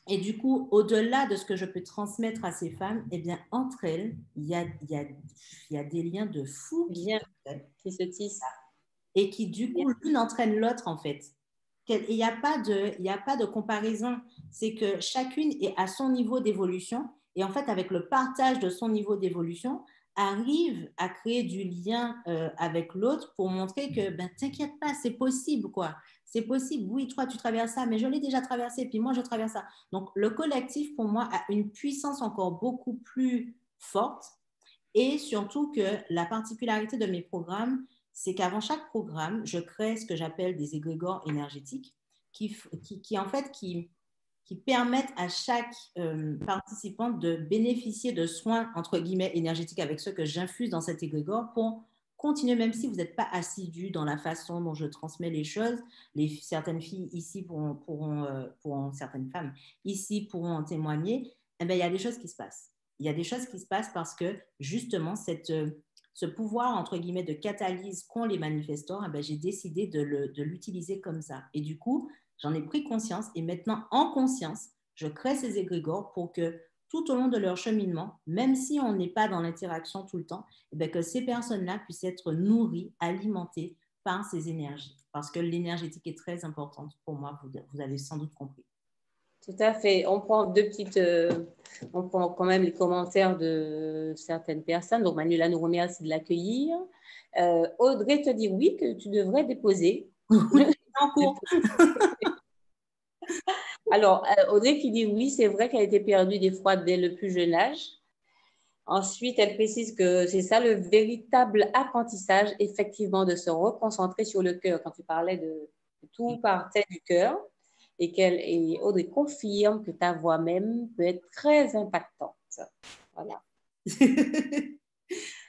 Et du coup, au-delà de ce que je peux transmettre à ces femmes, eh bien, entre elles, il y a des liens de fou qui se tissent. Et qui, du coup, l'une entraîne l'autre, en fait. Il n'y a pas de comparaison. C'est que chacune est à son niveau d'évolution. Et en fait, avec le partage de son niveau d'évolution, arrive à créer du lien avec l'autre pour montrer que, ben, t'inquiète pas, c'est possible, quoi. C'est possible. Oui, toi, tu traverses ça, mais je l'ai déjà traversé, puis moi, je traverse ça. Donc, le collectif, pour moi, a une puissance encore beaucoup plus forte. Et surtout que la particularité de mes programmes, c'est qu'avant chaque programme, je crée ce que j'appelle des égrégores énergétiques qui permettent à chaque participant de bénéficier de soins, entre guillemets, énergétiques avec ceux que j'infuse dans cet égrégore pour continuer, même si vous n'êtes pas assidu dans la façon dont je transmets les choses. Certaines filles ici certaines femmes ici pourront en témoigner. Eh bien, il y a des choses qui se passent. Il y a des choses qui se passent parce que, justement, ce pouvoir, entre guillemets, de catalyse qu'ont les manifestants, eh bien, j'ai décidé de l'utiliser comme ça. Et du coup, j'en ai pris conscience et maintenant, en conscience, je crée ces égrégores pour que tout au long de leur cheminement, même si on n'est pas dans l'interaction tout le temps, eh bien, que ces personnes-là puissent être nourries, alimentées par ces énergies. Parce que l'énergétique est très importante pour moi, vous avez sans doute compris. Tout à fait. On prend on prend quand même les commentaires de certaines personnes. Donc, Manuela nous remercie de l'accueillir. Audrey te dit oui, que tu devrais déposer. En cours. Alors, Audrey qui dit oui, c'est vrai qu'elle a été perdue des fois dès le plus jeune âge. Ensuite, elle précise que c'est ça le véritable apprentissage, effectivement, de se reconcentrer sur le cœur. Quand tu parlais de tout partait du cœur. Et Audrey confirme que ta voix même peut être très impactante. Voilà.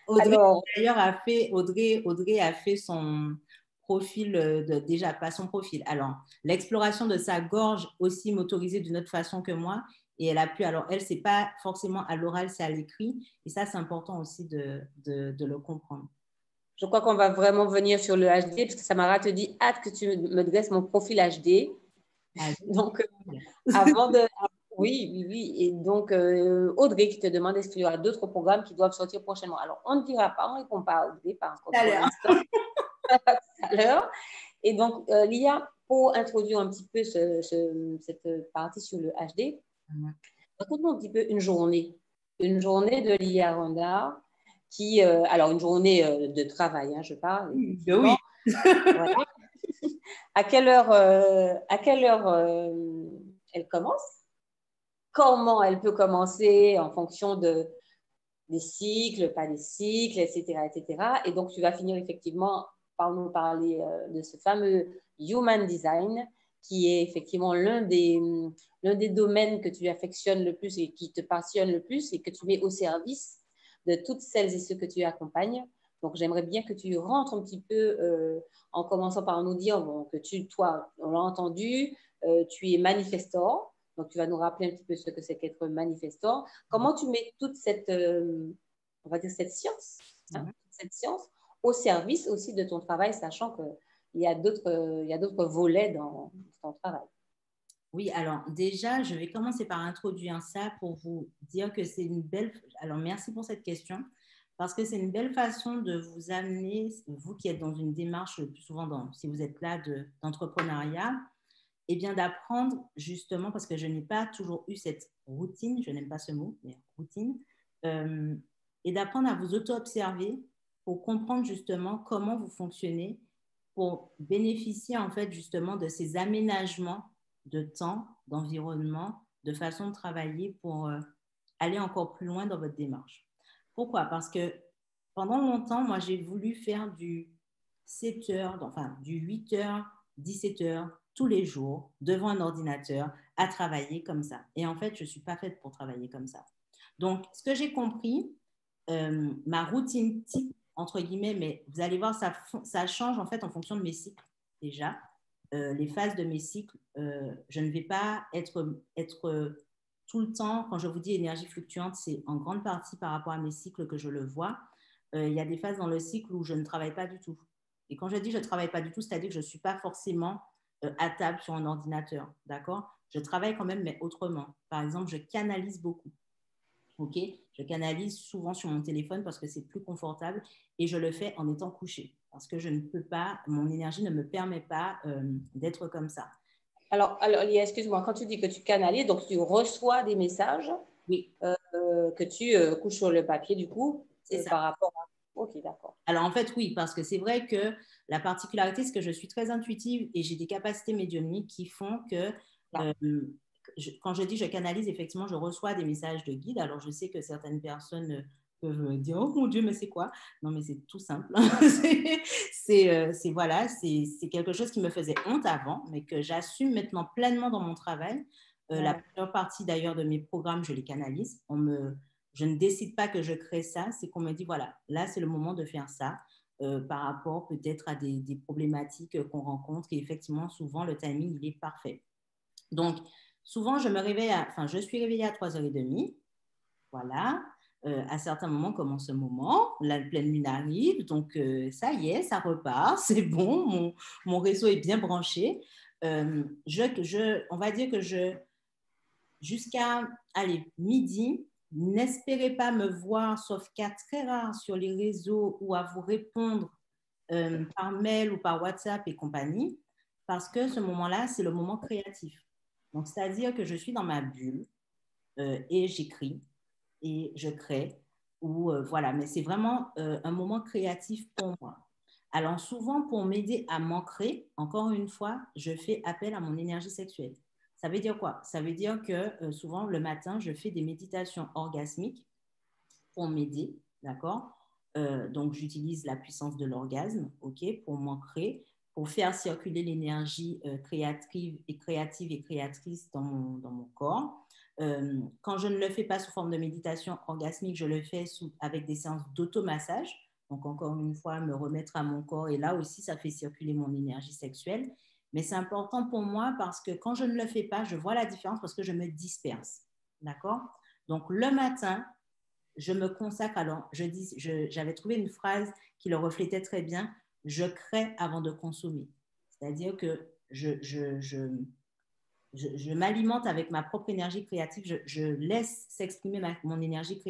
Audrey a fait son profil, déjà pas son profil. Alors, l'exploration de sa gorge aussi motorisée d'une autre façon que moi. Et elle a pu, alors elle, c'est pas forcément à l'oral, c'est à l'écrit. Et ça, c'est important aussi de le comprendre. Je crois qu'on va vraiment venir sur le HD, parce que Samara te dit, hâte que tu me dresses mon profil HD. Donc, avant de... Oui. Et donc, Audrey qui te demande est-ce qu'il y aura d'autres programmes qui doivent sortir prochainement. Alors, on ne dira pas, on ne répond pas à Audrey, pas encore pour l'instant. Tout à l'heure. Et donc, Lia, pour introduire un petit peu cette partie sur le HD, raconte-nous un petit peu une journée de Lia Rwanda qui, alors une journée de travail, hein, je parle, Ben oui. effectivement. Voilà. À quelle heure elle commence? Comment elle peut commencer en fonction des cycles, pas des cycles, etc., etc. Et donc, tu vas finir effectivement par nous parler de ce fameux Human Design, qui est effectivement l'un des domaines que tu affectionnes le plus et qui te passionne le plus et que tu mets au service de toutes celles et ceux que tu accompagnes. Donc, j'aimerais bien que tu rentres un petit peu en commençant par nous dire bon, que toi, on l'a entendu, tu es manifestor. Donc, tu vas nous rappeler un petit peu ce que c'est qu'être manifestor. Comment tu mets toute on va dire cette science, cette science au service aussi de ton travail, sachant qu'il y a d'autres volets dans ton travail. Oui, alors déjà, je vais commencer par introduire ça pour vous dire que c'est une belle... Alors, merci pour cette question, parce que c'est une belle façon de vous amener, vous qui êtes dans une démarche, le plus souvent, si vous êtes là, d'entrepreneuriat, et bien d'apprendre justement, parce que je n'ai pas toujours eu cette routine, je n'aime pas ce mot, mais routine, et d'apprendre à vous auto-observer pour comprendre justement comment vous fonctionnez, pour bénéficier en fait justement de ces aménagements de temps, d'environnement, de façon de travailler pour aller encore plus loin dans votre démarche. Pourquoi? Parce que pendant longtemps, moi, j'ai voulu faire du 7 heures, enfin du 8 heures, 17 heures, tous les jours, devant un ordinateur, à travailler comme ça. Et en fait, je ne suis pas faite pour travailler comme ça. Donc, ce que j'ai compris, ma routine type, entre guillemets, mais vous allez voir, ça change en fait en fonction de mes cycles déjà. Les phases de mes cycles, je ne vais pas être tout le temps, quand je vous dis énergie fluctuante, c'est en grande partie par rapport à mes cycles que je le vois. Il y a des phases dans le cycle où je ne travaille pas du tout. Et quand je dis je ne travaille pas du tout, c'est-à-dire que je ne suis pas forcément à table sur un ordinateur, d'accord? Je travaille quand même, mais autrement. Par exemple, je canalise beaucoup. Ok, je canalise souvent sur mon téléphone parce que c'est plus confortable et je le fais en étant couché parce que je ne peux pas, mon énergie ne me permet pas d'être comme ça. Alors, Lia, excuse-moi, quand tu dis que tu canalises, donc tu reçois des messages oui. Que tu couches sur le papier, du coup, c'est ça. Par rapport à... Ok, d'accord. Alors, en fait, oui, parce que c'est vrai que la particularité, c'est que je suis très intuitive et j'ai des capacités médiumniques qui font que quand je dis je canalise, effectivement, je reçois des messages de guide. Alors, je sais que certaines personnes peuvent dire oh mon Dieu, mais c'est quoi? Non, mais c'est tout simple. Voilà, c'est quelque chose qui me faisait honte avant, mais que j'assume maintenant pleinement dans mon travail. La première partie d'ailleurs de mes programmes, je les canalise. Je ne décide pas que je crée ça, c'est qu'on me dit voilà, là c'est le moment de faire ça. Par rapport peut-être à des problématiques qu'on rencontre et effectivement souvent le timing il est parfait. Donc, souvent, je suis réveillée à 3h30. Voilà. À certains moments, comme en ce moment, la pleine lune arrive. Donc, ça y est, ça repart. C'est bon. Mon réseau est bien branché. On va dire que jusqu'à midi, n'espérez pas me voir, sauf cas très rares sur les réseaux ou à vous répondre par mail ou par WhatsApp et compagnie, parce que ce moment-là, c'est le moment créatif. Donc, c'est-à-dire que je suis dans ma bulle et j'écris et je crée. Voilà, mais c'est vraiment un moment créatif pour moi. Alors, souvent, pour m'aider à m'ancrer, encore une fois, je fais appel à mon énergie sexuelle. Ça veut dire quoi? Ça veut dire que souvent, le matin, je fais des méditations orgasmiques pour m'aider, d'accord? Donc, j'utilise la puissance de l'orgasme, ok, pour m'ancrer, pour faire circuler l'énergie créatrice dans mon corps. Quand je ne le fais pas sous forme de méditation orgasmique, je le fais avec des séances d'automassage. Donc, encore une fois, me remettre à mon corps. Et là aussi, ça fait circuler mon énergie sexuelle. Mais c'est important pour moi parce que quand je ne le fais pas, je vois la différence parce que je me disperse. D'accord? Donc, le matin, je me consacre. Alors, j'avais trouvé une phrase qui le reflétait très bien. Je crée avant de consommer. C'est-à-dire que je m'alimente avec ma propre énergie créative. Je laisse s'exprimer mon énergie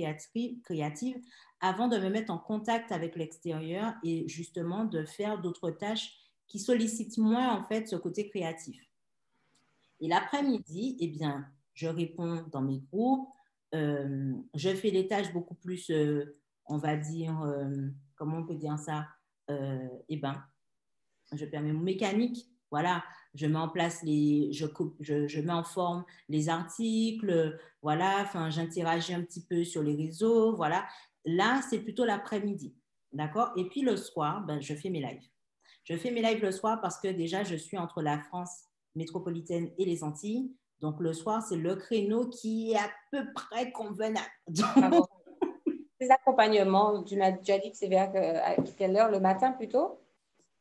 créative avant de me mettre en contact avec l'extérieur et justement de faire d'autres tâches qui sollicite moins, en fait, ce côté créatif. Et l'après-midi, eh bien, je réponds dans mes groupes, je fais les tâches beaucoup plus, on va dire, comment on peut dire ça, eh ben, je permets mon mécanique, voilà, je mets en place je mets en forme les articles, voilà, enfin, j'interagis un petit peu sur les réseaux, voilà. Là, c'est plutôt l'après-midi, d'accord? Et puis le soir, ben, je fais mes lives. Je fais mes lives le soir parce que déjà, je suis entre la France métropolitaine et les Antilles. Donc, le soir, c'est le créneau qui est à peu près convenable. Ah bon. Les accompagnements, tu m'as déjà dit que c'est vers à quelle heure? Le matin plutôt?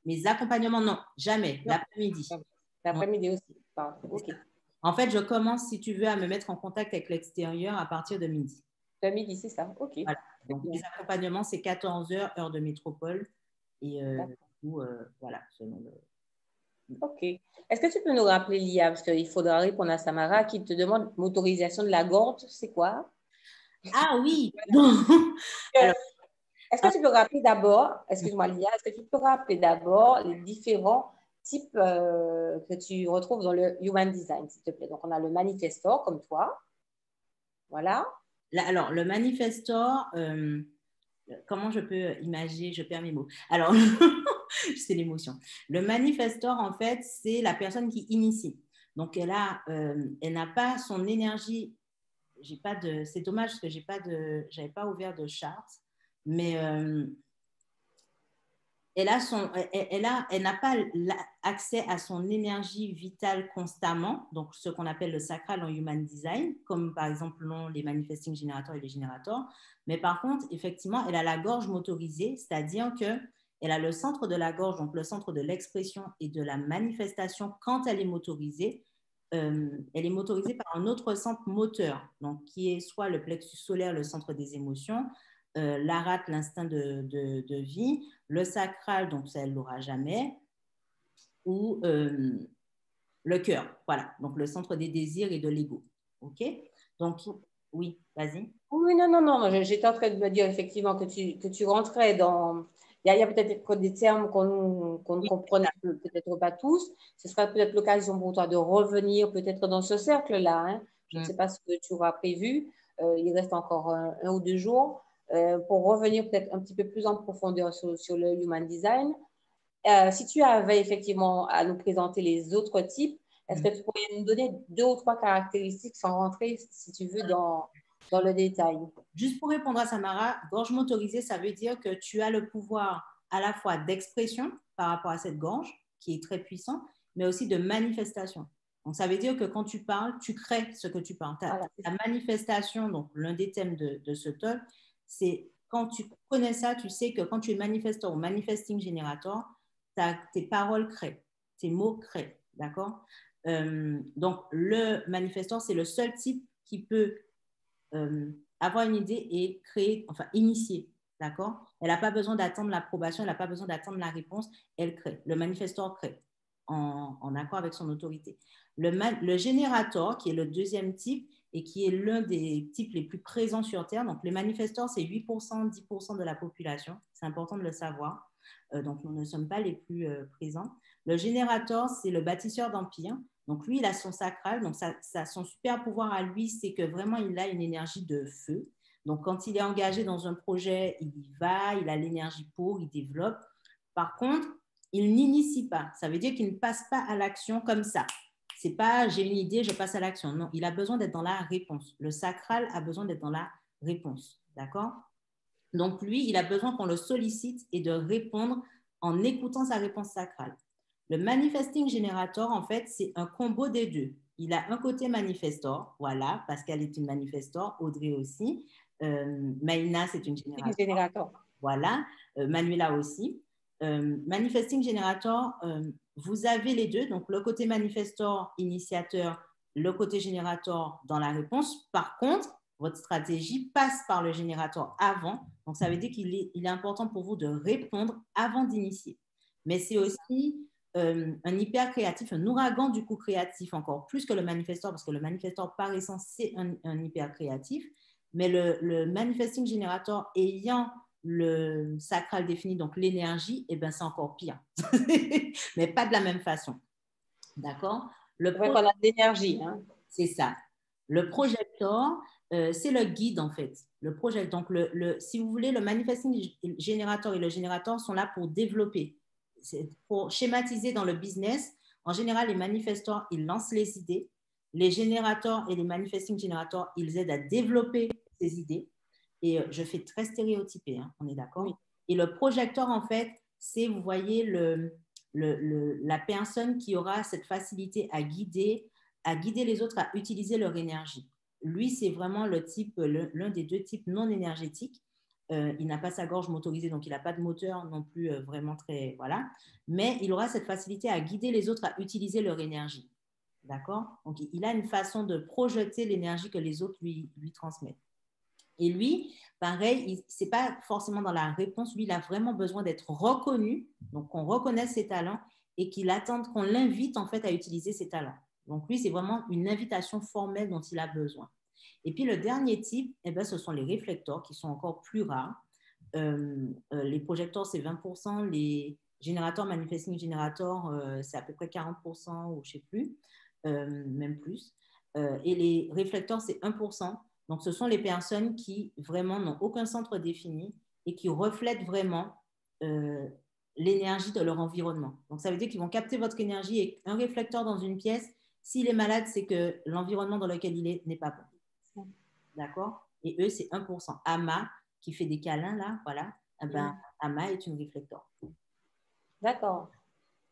Mes accompagnements, non, jamais, Non. l'après-midi. Ouais. L'après-midi aussi. Pardon. OK. En fait, je commence, si tu veux, à me mettre en contact avec l'extérieur à partir de midi. Le midi, c'est ça. OK. Voilà. Donc, les accompagnements, c'est 14 heures, heure de métropole. Et voilà, selon le... OK. Est-ce que tu peux nous rappeler l'IA? Parce qu'il faudra répondre à Samara qui te demande l'autorisation de la gorge, c'est quoi? Ah oui! Alors, Est-ce que tu peux rappeler d'abord, excuse-moi l'IA, est-ce que tu peux rappeler d'abord les différents types que tu retrouves dans le Human Design, s'il te plaît? Donc, on a le manifestor comme toi. Voilà. alors, le manifestor, comment je peux imaginer, je perds mes mots. Alors, c'est l'émotion. Le manifestor, en fait, c'est la personne qui initie. Donc, elle n'a pas son énergie. C'est dommage parce que j'avais pas ouvert de charte, mais elle n'a pas accès à son énergie vitale constamment, donc ce qu'on appelle le sacral en human design, comme par exemple l'ont les manifesting générateurs et les générateurs. Mais par contre, effectivement, elle a la gorge motorisée, c'est-à-dire qu'elle a le centre de la gorge, donc le centre de l'expression et de la manifestation quand elle est motorisée. Elle est motorisée par un autre centre moteur, donc qui est soit le plexus solaire, le centre des émotions, l'arat, l'instinct de vie, le sacral, donc ça, elle ne l'aura jamais, ou le cœur, voilà, donc le centre des désirs et de l'ego. OK? Donc, oui, vas-y. Oui, non, non, non. J'étais en train de me dire effectivement que tu rentrais dans. Il y a peut-être des termes qu'on ne Oui, comprenait peut-être pas tous. Ce sera peut-être l'occasion pour toi de revenir peut-être dans ce cercle-là, hein. Je ne sais pas ce que tu auras prévu. Il reste encore un ou deux jours pour revenir peut-être un petit peu plus en profondeur sur le Human Design. Si tu avais effectivement à nous présenter les autres types, est-ce que tu pourrais nous donner deux ou trois caractéristiques sans rentrer, si tu veux, dans le détail? Juste pour répondre à Samara, gorge motorisée, ça veut dire que tu as le pouvoir à la fois d'expression par rapport à cette gorge, qui est très puissant, mais aussi de manifestation. Donc, ça veut dire que quand tu parles, tu crées ce que tu parles. Voilà. La manifestation, donc l'un des thèmes de ce talk, c'est quand tu connais ça, tu sais que quand tu es manifestor ou manifesting générateur, tes paroles créent, tes mots créent. D'accord? Donc, le manifestor, c'est le seul type qui peut avoir une idée et créer, enfin initier, d'accord? Elle n'a pas besoin d'attendre l'approbation, elle n'a pas besoin d'attendre la réponse, elle crée. Le manifestor crée en accord avec son autorité. Le générateur, qui est le deuxième type et qui est l'un des types les plus présents sur Terre, donc les manifestors, c'est 8%, 10% de la population, c'est important de le savoir. Donc nous ne sommes pas les plus présents. Le générateur, c'est le bâtisseur d'empire. Donc lui, il a son sacral. Donc son super pouvoir à lui, c'est que vraiment, il a une énergie de feu. Donc quand il est engagé dans un projet, il y va, il a l'énergie pour, il développe. Par contre, il n'initie pas. Ça veut dire qu'il ne passe pas à l'action comme ça. C'est pas j'ai une idée, je passe à l'action. Non, il a besoin d'être dans la réponse. Le sacral a besoin d'être dans la réponse. D'accord? Donc lui, il a besoin qu'on le sollicite et de répondre en écoutant sa réponse sacrale. Le manifesting generator, en fait, c'est un combo des deux. Il a un côté manifestor, voilà, parce qu'elle est une manifestor, Audrey aussi. Maïna, c'est une générateur. Voilà, Manuela aussi. Manifesting generator, vous avez les deux, donc le côté manifestor, initiateur, le côté générateur dans la réponse. Par contre, votre stratégie passe par le générateur avant. Donc, ça veut dire qu'il est important pour vous de répondre avant d'initier. Mais c'est aussi un hyper créatif, un ouragan du coup créatif, encore plus que le manifestor, parce que le manifestor, par essence, c'est un hyper créatif. Mais le manifesting generator ayant le sacral défini, donc l'énergie, eh ben, c'est encore pire. Mais pas de la même façon. D'accord? C'est vrai qu'on a de l'énergie. Hein. C'est ça. Le projecteur, c'est le guide en fait. Le projet, donc si vous voulez, le manifesting générateur et le générateur sont là pour développer, pour schématiser dans le business. En général, les manifestors, ils lancent les idées. Les générateurs et les manifesting générateurs, ils aident à développer ces idées. Et je fais très stéréotypé, hein, on est d'accord? Oui. Et le projecteur, en fait, c'est, vous voyez, la personne qui aura cette facilité à guider les autres à utiliser leur énergie. Lui, c'est vraiment l'un des deux types non énergétiques. Il n'a pas sa gorge motorisée, donc il n'a pas de moteur non plus vraiment très... Voilà. Mais il aura cette facilité à guider les autres à utiliser leur énergie. D'accord? Donc, il a une façon de projeter l'énergie que les autres lui transmettent. Et lui, pareil, ce n'est pas forcément dans la réponse. Lui, il a vraiment besoin d'être reconnu, donc qu'on reconnaisse ses talents et qu'il attende qu'on l'invite en fait à utiliser ses talents. Donc lui, c'est vraiment une invitation formelle dont il a besoin. Et puis le dernier type, eh ben, ce sont les réflecteurs qui sont encore plus rares. Les projecteurs, c'est 20%. Les générateurs, manifesting générateurs, c'est à peu près 40% ou je ne sais plus, même plus. Et les réflecteurs, c'est 1%. Donc, ce sont les personnes qui vraiment n'ont aucun centre défini et qui reflètent vraiment l'énergie de leur environnement. Donc, ça veut dire qu'ils vont capter votre énergie et un réflecteur dans une pièce, s'il est malade, c'est que l'environnement dans lequel il est n'est pas bon. D'accord? Et eux, c'est 1%. Ama, qui fait des câlins, là, voilà. Eh ben, Ama est une réflecteur. D'accord.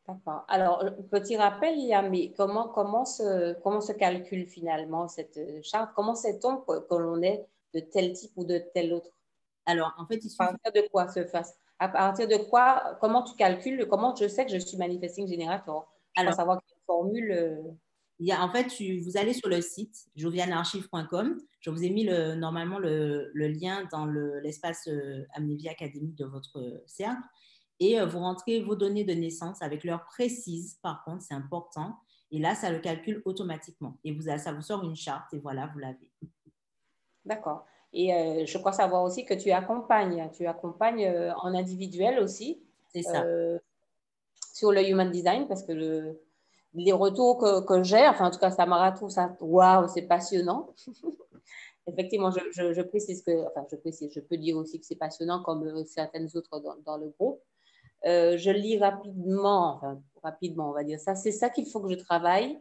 D'accord. Alors, petit rappel, mais comment se calcule finalement cette charte? Comment sait-on que l'on est de tel type ou de tel autre? Alors, en fait, il suffit... À partir de quoi se fasse? À partir de quoi? Comment tu calcules? Comment je sais que je suis manifesting generator? Je pense savoir quelle formule... En fait, vous allez sur le site jovianarchive.com. Je vous ai mis normalement le lien dans l'espace Amnévie Academy de votre cercle. Et vous rentrez vos données de naissance avec l'heure précise, par contre, c'est important. Et là, ça le calcule automatiquement. Et ça vous sort une charte et voilà, vous l'avez. D'accord. Et je crois savoir aussi que tu accompagnes en individuel aussi. C'est ça. Sur le human design, parce que les retours que j'ai, enfin en tout cas, Samara trouve ça, waouh, c'est passionnant. Effectivement, je précise je peux dire aussi que c'est passionnant comme certaines autres dans le groupe. Je lis rapidement, on va dire ça. C'est ça qu'il faut que je travaille.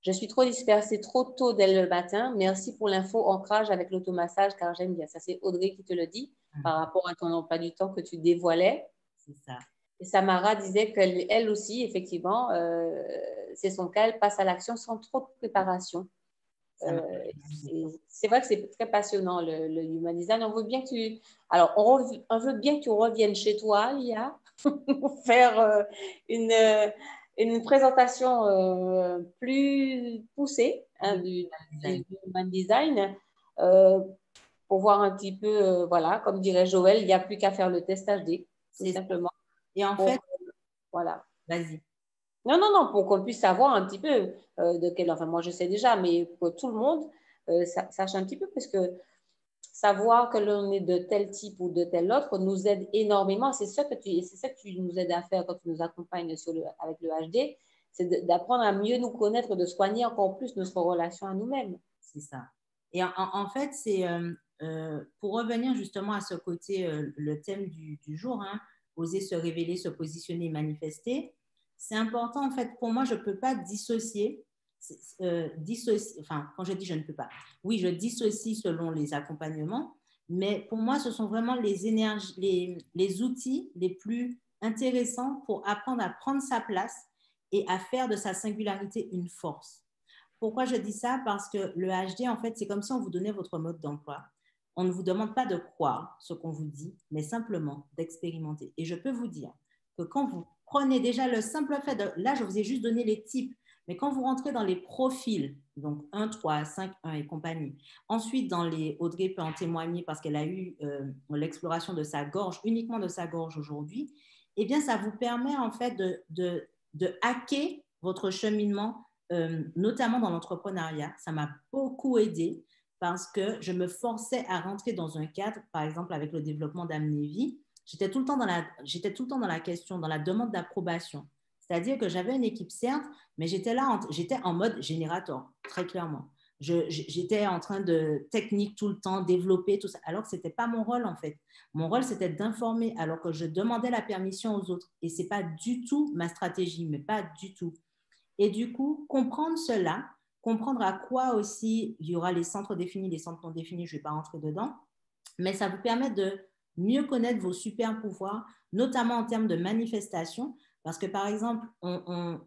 Je suis trop dispersée trop tôt dès le matin. Merci pour l'info ancrage avec l'automassage, car j'aime bien. Ça, c'est Audrey qui te le dit par rapport à ton emploi du temps que tu dévoilais. C'est ça. Et Samara disait qu'elle aussi, effectivement, c'est son cas, elle passe à l'action sans trop de préparation. C'est vrai que c'est très passionnant, le human design. On veut bien que tu... Alors, on veut bien que tu reviennes chez toi, Lia, pour faire une présentation plus poussée du human design pour voir un petit peu, voilà, comme dirait Joël, il n'y a plus qu'à faire le test HD, tout simplement. Et en fait, voilà. Vas-y. Non, pour qu'on puisse savoir un petit peu de quel... Enfin, moi, je sais déjà, mais pour tout le monde, sache un petit peu, parce que savoir que l'on est de tel type ou de tel autre nous aide énormément. C'est ça que tu nous aides à faire quand tu nous accompagnes avec le HD, c'est d'apprendre à mieux nous connaître, de soigner encore plus notre relation à nous-mêmes. C'est ça. Et en fait, c'est pour revenir justement à ce côté, le thème du jour, hein, oser se révéler, se positionner, manifester. C'est important, en fait, pour moi, je ne peux pas dissocier, enfin, quand je dis je ne peux pas, oui, je dissocie selon les accompagnements, mais pour moi, ce sont vraiment les énergies, les outils les plus intéressants pour apprendre à prendre sa place et à faire de sa singularité une force. Pourquoi je dis ça? Parce que le HD, en fait, c'est comme si on vous donnait votre mode d'emploi. On ne vous demande pas de croire ce qu'on vous dit, mais simplement d'expérimenter. Et je peux vous dire que quand vous prenez déjà le simple fait de... Là, je vous ai juste donné les types, mais quand vous rentrez dans les profils, donc 1, 3, 5, 1 et compagnie, ensuite dans les... Audrey peut en témoigner parce qu'elle a eu l'exploration de sa gorge, uniquement de sa gorge aujourd'hui, eh bien, ça vous permet en fait de hacker votre cheminement, notamment dans l'entrepreneuriat. Ça m'a beaucoup aidé parce que je me forçais à rentrer dans un cadre, par exemple avec le développement d'Amnévie, j'étais tout le temps dans la question, dans la demande d'approbation. C'est-à-dire que j'avais une équipe, certes, mais j'étais en mode générateur, très clairement. J'étais en train de technique tout le temps, développer tout ça, alors que ce n'était pas mon rôle en fait. Mon rôle, c'était d'informer, alors que je demandais la permission aux autres. Et ce n'est pas du tout ma stratégie, mais pas du tout. Et du coup, comprendre cela, comprendre à quoi aussi il y aura les centres définis, les centres non définis, je ne vais pas rentrer dedans, mais ça vous permet de mieux connaître vos super pouvoirs, notamment en termes de manifestation, parce que par exemple, on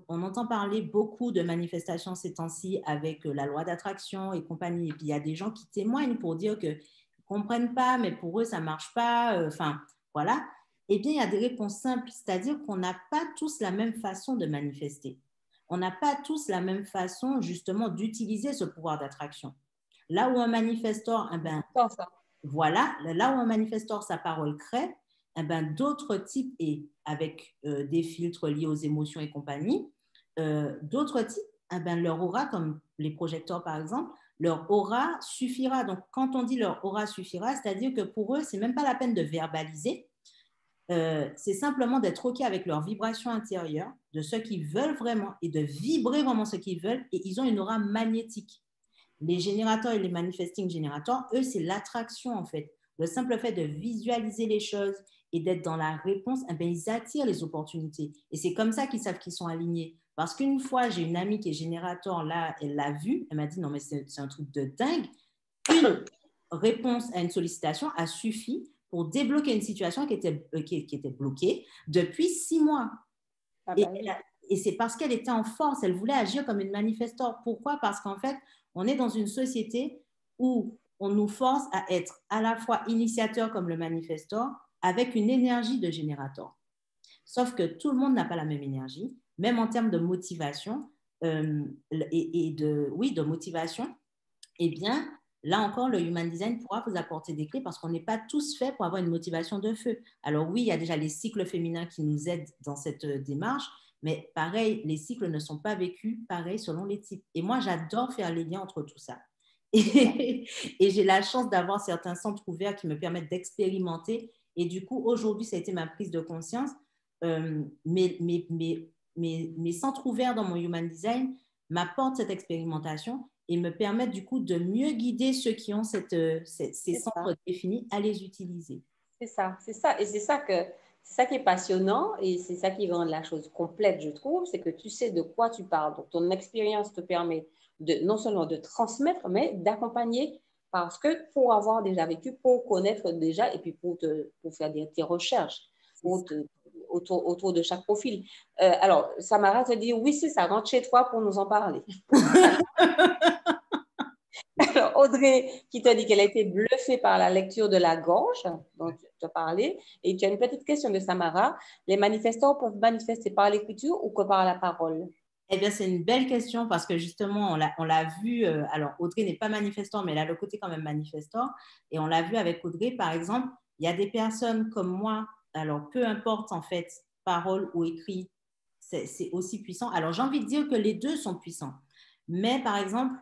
entend parler beaucoup de manifestations ces temps-ci avec la loi d'attraction et compagnie, et puis il y a des gens qui témoignent pour dire qu'ils ne comprennent pas, mais pour eux, ça ne marche pas, enfin, voilà. Eh bien, il y a des réponses simples, c'est-à-dire qu'on n'a pas tous la même façon de manifester. On n'a pas tous la même façon, justement, d'utiliser ce pouvoir d'attraction. Là où un manifesteur, eh ben, voilà, là où un manifesteur, sa parole crée, eh ben, d'autres types, et avec des filtres liés aux émotions et compagnie, d'autres types, eh ben, leur aura, comme les projecteurs par exemple, leur aura suffira. Donc, quand on dit leur aura suffira, c'est-à-dire que pour eux, ce n'est même pas la peine de verbaliser, c'est simplement d'être OK avec leur vibration intérieure, de ce qu'ils veulent vraiment et de vibrer vraiment ce qu'ils veulent, et ils ont une aura magnétique. Les générateurs et les manifesting générateurs, eux, c'est l'attraction en fait. Le simple fait de visualiser les choses et d'être dans la réponse, eh bien, ils attirent les opportunités. Et c'est comme ça qu'ils savent qu'ils sont alignés. Parce qu'une fois, j'ai une amie qui est générateur, là, elle l'a vu, elle m'a dit, non, mais c'est un truc de dingue. Une réponse à une sollicitation a suffi pour débloquer une situation qui était bloquée depuis 6 mois. Ah ben oui. Et c'est parce qu'elle était en force, elle voulait agir comme une manifestor. Pourquoi? Parce qu'en fait, on est dans une société où on nous force à être à la fois initiateur comme le manifestor avec une énergie de générateur. Sauf que tout le monde n'a pas la même énergie, même en termes de motivation de motivation. Eh bien, là encore, le Human Design pourra vous apporter des clés parce qu'on n'est pas tous faits pour avoir une motivation de feu. Alors oui, il y a déjà les cycles féminins qui nous aident dans cette démarche, mais pareil, les cycles ne sont pas vécus pareil selon les types. Et moi, j'adore faire les liens entre tout ça. Et j'ai la chance d'avoir certains centres ouverts qui me permettent d'expérimenter. Et du coup, aujourd'hui, ça a été ma prise de conscience. Mes centres ouverts dans mon Human Design m'apportent cette expérimentation et me permettent du coup de mieux guider ceux qui ont ces centres définis à les utiliser. C'est ça. Et c'est ça qui est passionnant et c'est ça qui rend la chose complète, je trouve, c'est que tu sais de quoi tu parles. Donc, ton expérience te permet non seulement de transmettre, mais d'accompagner parce que pour avoir déjà vécu, pour connaître déjà et puis pour faire tes recherches autour de chaque profil. Alors, Samara te dit, oui, c'est ça, rentre chez toi pour nous en parler. Alors, Audrey qui t'a dit qu'elle a été bluffée par la lecture de la gorge, dont tu as parlé, et tu as une petite question de Samara. Les manifestants peuvent manifester par l'écriture ou que par la parole? Eh bien, c'est une belle question parce que justement, on l'a vu, alors Audrey n'est pas manifestant, mais elle a le côté quand même manifestant, et on l'a vu avec Audrey, par exemple, il y a des personnes comme moi, alors peu importe en fait, parole ou écrit, c'est aussi puissant. Alors, j'ai envie de dire que les deux sont puissants, mais par exemple,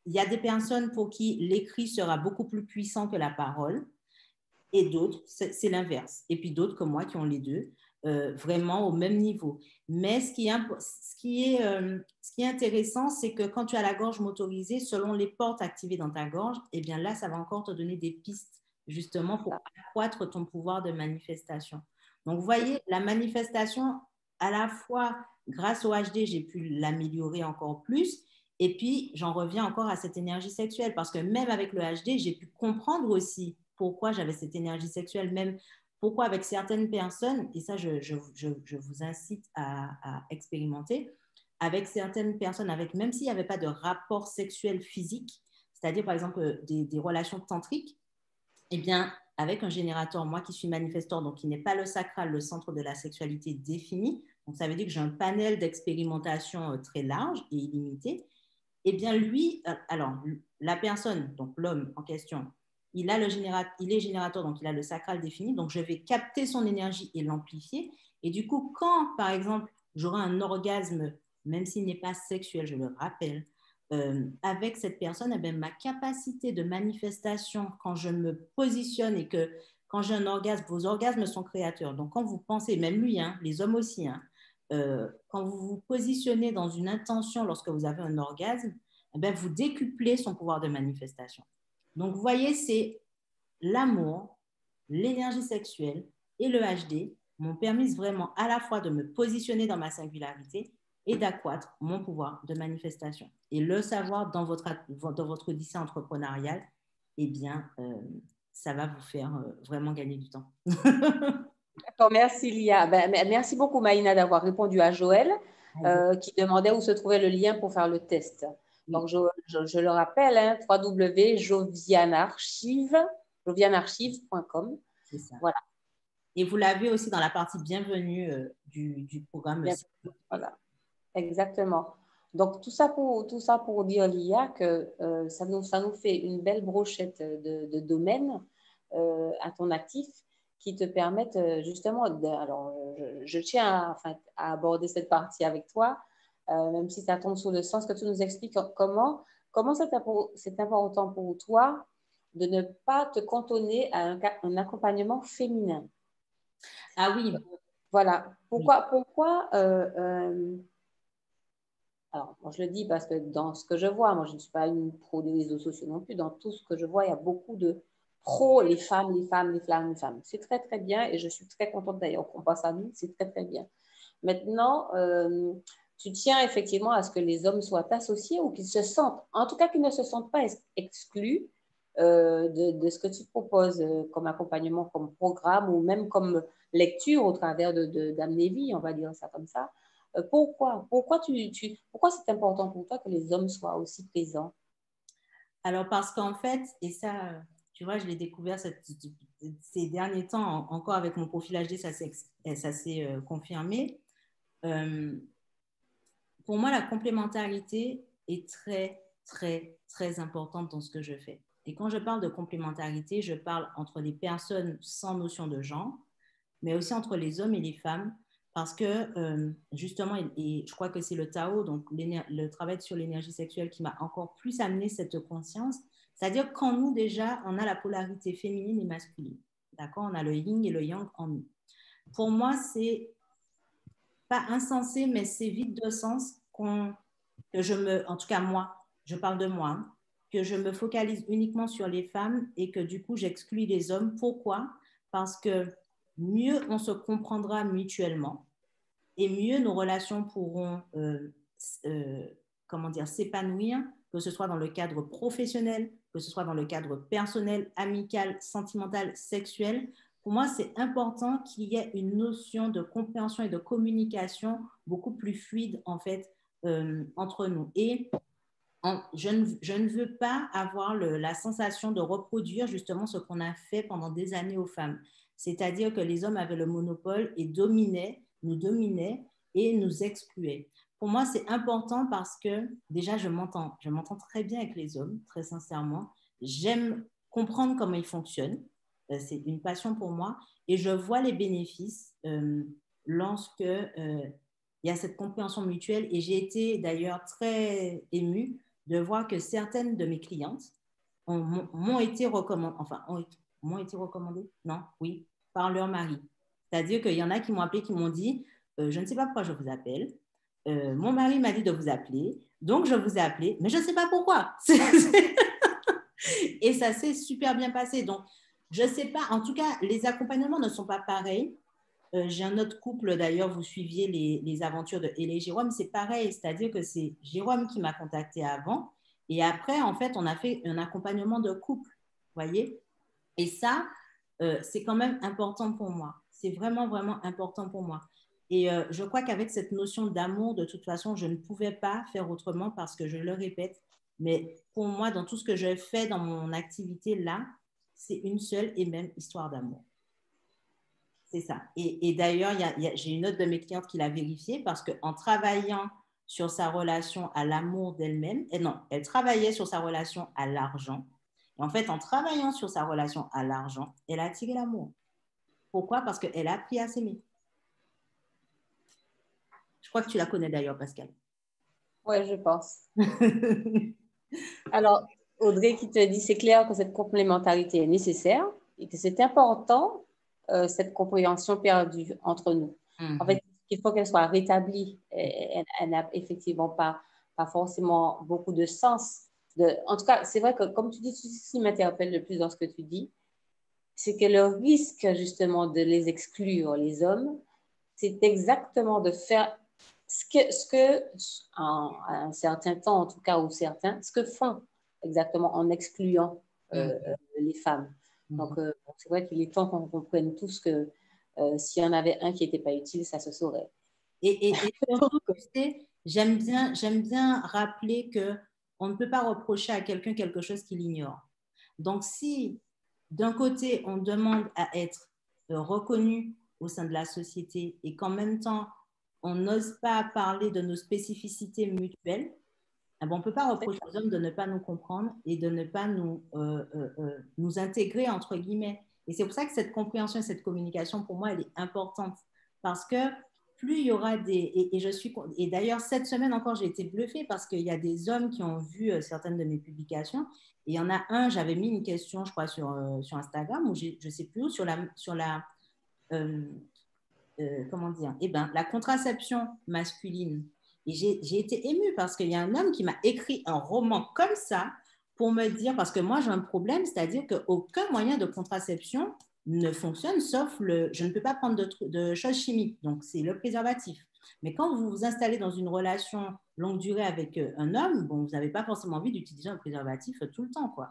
il y a des personnes pour qui l'écrit sera beaucoup plus puissant que la parole, et d'autres, c'est l'inverse. Et puis d'autres comme moi qui ont les deux, vraiment au même niveau. Mais ce qui est intéressant, c'est que quand tu as la gorge motorisée, selon les portes activées dans ta gorge, eh bien là, ça va encore te donner des pistes justement pour accroître ton pouvoir de manifestation. Donc, vous voyez, la manifestation, à la fois grâce au HD, j'ai pu l'améliorer encore plus. Et puis, j'en reviens encore à cette énergie sexuelle parce que même avec le HD, j'ai pu comprendre aussi pourquoi j'avais cette énergie sexuelle, même pourquoi avec certaines personnes, et ça, je vous incite à expérimenter, avec certaines personnes, même s'il n'y avait pas de rapport sexuel physique, c'est-à-dire par exemple des relations tantriques, eh bien, avec un générateur, moi qui suis manifesteur, donc qui n'est pas le sacral, le centre de la sexualité défini, donc ça veut dire que j'ai un panel d'expérimentation très large et illimité, eh bien lui, alors la personne, donc l'homme en question, il est générateur, donc il a le sacral défini, donc je vais capter son énergie et l'amplifier. Et du coup, quand, par exemple, j'aurai un orgasme, même s'il n'est pas sexuel, je le rappelle, avec cette personne, eh bien, ma capacité de manifestation quand je me positionne et que quand j'ai un orgasme, vos orgasmes sont créateurs. Donc, quand vous pensez, même lui, hein, les hommes aussi, hein, quand vous vous positionnez dans une intention lorsque vous avez un orgasme, eh bien, vous décuplez son pouvoir de manifestation. Donc, vous voyez, c'est l'amour, l'énergie sexuelle et le HD m'ont permis vraiment à la fois de me positionner dans ma singularité et d'accroître mon pouvoir de manifestation. Et le savoir dans votre odyssée entrepreneuriale, eh bien, ça va vous faire vraiment gagner du temps. D'accord, merci Lia. Merci beaucoup Maïna d'avoir répondu à Joël qui demandait où se trouvait le lien pour faire le test. Oui. Donc, je le rappelle, hein, www.jovianarchive.com. C'est ça. Voilà. Et vous l'avez aussi dans la partie bienvenue du programme. Voilà, exactement. Donc, tout ça pour dire, Lia, que ça nous fait une belle brochette de domaines à ton actif qui te permettent justement, alors je tiens à aborder cette partie avec toi, même si ça tombe sous le sens que tu nous expliques comment c'est important pour toi de ne pas te cantonner à un accompagnement féminin. Ah oui. Voilà. Pourquoi alors, moi, je le dis parce que dans ce que je vois, moi, je ne suis pas une pro des réseaux sociaux non plus. Dans tout ce que je vois, il y a beaucoup de pros, les femmes, les femmes, les femmes, les femmes. C'est très, très bien et je suis très contente d'ailleurs qu'on passe à nous. C'est très, très bien. Maintenant, tu tiens effectivement à ce que les hommes soient associés ou qu'ils se sentent, en tout cas qu'ils ne se sentent pas exclus de ce que tu proposes comme accompagnement, comme programme ou même comme lecture au travers d'Amnévie, on va dire ça comme ça. Pourquoi c'est important pour toi que les hommes soient aussi présents? Alors, parce qu'en fait, et ça, tu vois, je l'ai découvert ces derniers temps, encore avec mon profil HD, ça s'est confirmé. Pour moi, la complémentarité est très, très, très importante dans ce que je fais. Et quand je parle de complémentarité, je parle entre les personnes sans notion de genre, mais aussi entre les hommes et les femmes, parce que justement, et je crois que c'est le Tao, donc le travail sur l'énergie sexuelle qui m'a encore plus amené cette conscience, c'est-à-dire qu'en nous déjà, on a la polarité féminine et masculine, d'accord? On a le yin et le yang en nous. Pour moi, c'est pas insensé, mais c'est vide de sens en tout cas moi, je parle de moi, hein, que je me focalise uniquement sur les femmes et que du coup j'exclus les hommes. Pourquoi? Parce que mieux on se comprendra mutuellement et mieux nos relations pourront comment dire, s'épanouir, que ce soit dans le cadre professionnel, que ce soit dans le cadre personnel, amical, sentimental, sexuel. Pour moi, c'est important qu'il y ait une notion de compréhension et de communication beaucoup plus fluide, en fait, entre nous. Et je ne veux pas avoir la sensation de reproduire justement ce qu'on a fait pendant des années aux femmes. C'est-à-dire que les hommes avaient le monopole et nous dominaient et nous excluaient. Pour moi, c'est important parce que déjà, je m'entends très bien avec les hommes, très sincèrement. J'aime comprendre comment ils fonctionnent. C'est une passion pour moi et je vois les bénéfices lorsque il y a cette compréhension mutuelle et j'ai été d'ailleurs très émue de voir que certaines de mes clientes m'ont été recommandées, m'ont été recommandées, non, oui, par leur mari. C'est-à-dire qu'il y en a qui m'ont appelé, qui m'ont dit, je ne sais pas pourquoi je vous appelle, mon mari m'a dit de vous appeler, donc je vous ai appelé, mais je ne sais pas pourquoi. Et ça s'est super bien passé. Donc, je ne sais pas, en tout cas, les accompagnements ne sont pas pareils. J'ai un autre couple, d'ailleurs, vous suiviez les aventures de Hélène et Jérôme, c'est pareil, c'est-à-dire que c'est Jérôme qui m'a contacté avant, et après, en fait, on a fait un accompagnement de couple, vous voyez. Et ça, c'est quand même important pour moi. C'est vraiment, vraiment important pour moi. Et je crois qu'avec cette notion d'amour, de toute façon, je ne pouvais pas faire autrement parce que je le répète, mais pour moi, dans tout ce que je fais dans mon activité là, c'est une seule et même histoire d'amour. C'est ça. Et d'ailleurs, j'ai une autre de mes clientes qui l'a vérifié parce qu'en travaillant sur sa relation à l'amour d'elle-même, et non, elle travaillait sur sa relation à l'argent. Et en fait, en travaillant sur sa relation à l'argent, elle a attiré l'amour. Pourquoi? Parce qu'elle a appris à s'aimer. Je crois que tu la connais d'ailleurs, Pascal. Ouais, je pense. Alors, Audrey qui te dit, c'est clair que cette complémentarité est nécessaire et que c'est important, cette compréhension perdue entre nous. En fait, il faut qu'elle soit rétablie. Elle n'a effectivement pas forcément beaucoup de sens. En tout cas, c'est vrai que, comme tu dis, ce qui m'interpelle le plus dans ce que tu dis, c'est que le risque, justement, de les exclure, les hommes, c'est exactement de faire en un certain temps, en tout cas, ou certains, ce que font exactement en excluant les femmes. Donc, c'est vrai qu'il est temps qu'on comprenne tous que s'il y en avait un qui n'était pas utile, ça se saurait. Et surtout, tu sais, j'aime bien rappeler que on ne peut pas reprocher à quelqu'un quelque chose qu'il ignore. Donc, si d'un côté, on demande à être reconnu au sein de la société et qu'en même temps, on n'ose pas parler de nos spécificités mutuelles, eh ben, on ne peut pas reprocher aux hommes de ne pas nous comprendre et de ne pas nous intégrer, entre guillemets. Et c'est pour ça que cette compréhension et cette communication, pour moi, elle est importante. Parce que plus il y aura des... Et d'ailleurs, cette semaine encore, j'ai été bluffée parce qu'il y a des hommes qui ont vu certaines de mes publications. Et il y en a un, j'avais mis une question, je crois, sur Instagram, ou je ne sais plus où, euh, comment dire, eh ben, la contraception masculine. Et j'ai été émue parce qu'il y a un homme qui m'a écrit un roman comme ça pour me dire, parce que moi j'ai un problème, c'est-à-dire qu'aucun moyen de contraception ne fonctionne sauf je ne peux pas prendre de choses chimiques, donc c'est le préservatif. Mais quand vous vous installez dans une relation longue durée avec un homme, bon, vous n'avez pas forcément envie d'utiliser un préservatif tout le temps, quoi.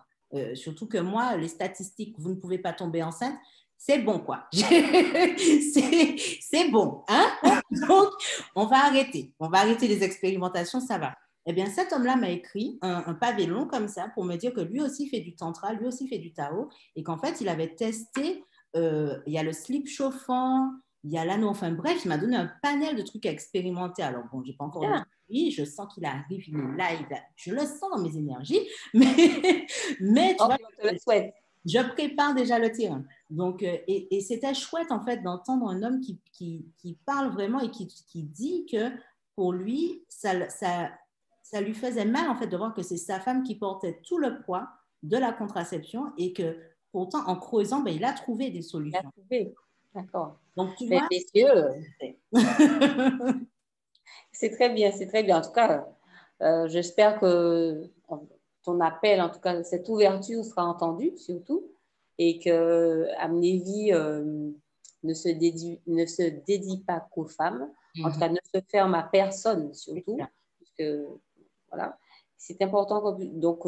Surtout que moi, les statistiques, vous ne pouvez pas tomber enceinte, c'est bon, quoi. C'est bon, hein? Donc, on va arrêter. On va arrêter les expérimentations, ça va. Eh bien, cet homme-là m'a écrit un pavé long comme ça pour me dire que lui aussi fait du tantra, lui aussi fait du Tao, et qu'en fait, il avait testé, il y a le slip chauffant, il y a l'anneau, enfin bref, il m'a donné un panel de trucs à expérimenter. Alors, bon, j'ai pas encore de lui, je sens qu'il arrive, il est là, je le sens dans mes énergies, mais tu vois, je te le souhaite. Je prépare déjà le terrain. Donc, et c'était chouette, en fait, d'entendre un homme qui parle vraiment et qui dit que pour lui, ça lui faisait mal, en fait, de voir que c'est sa femme qui portait tout le poids de la contraception et que pourtant, en creusant, ben, il a trouvé des solutions. Il a trouvé, d'accord. Donc, tu Mais vois, messieurs, c'est très bien, c'est très bien. En tout cas, j'espère que ton appel, en tout cas, cette ouverture sera entendue surtout et que Amnévie ne se dédie pas qu'aux femmes, en tout cas, ne se ferme à personne surtout, puisque voilà, c'est important. Donc,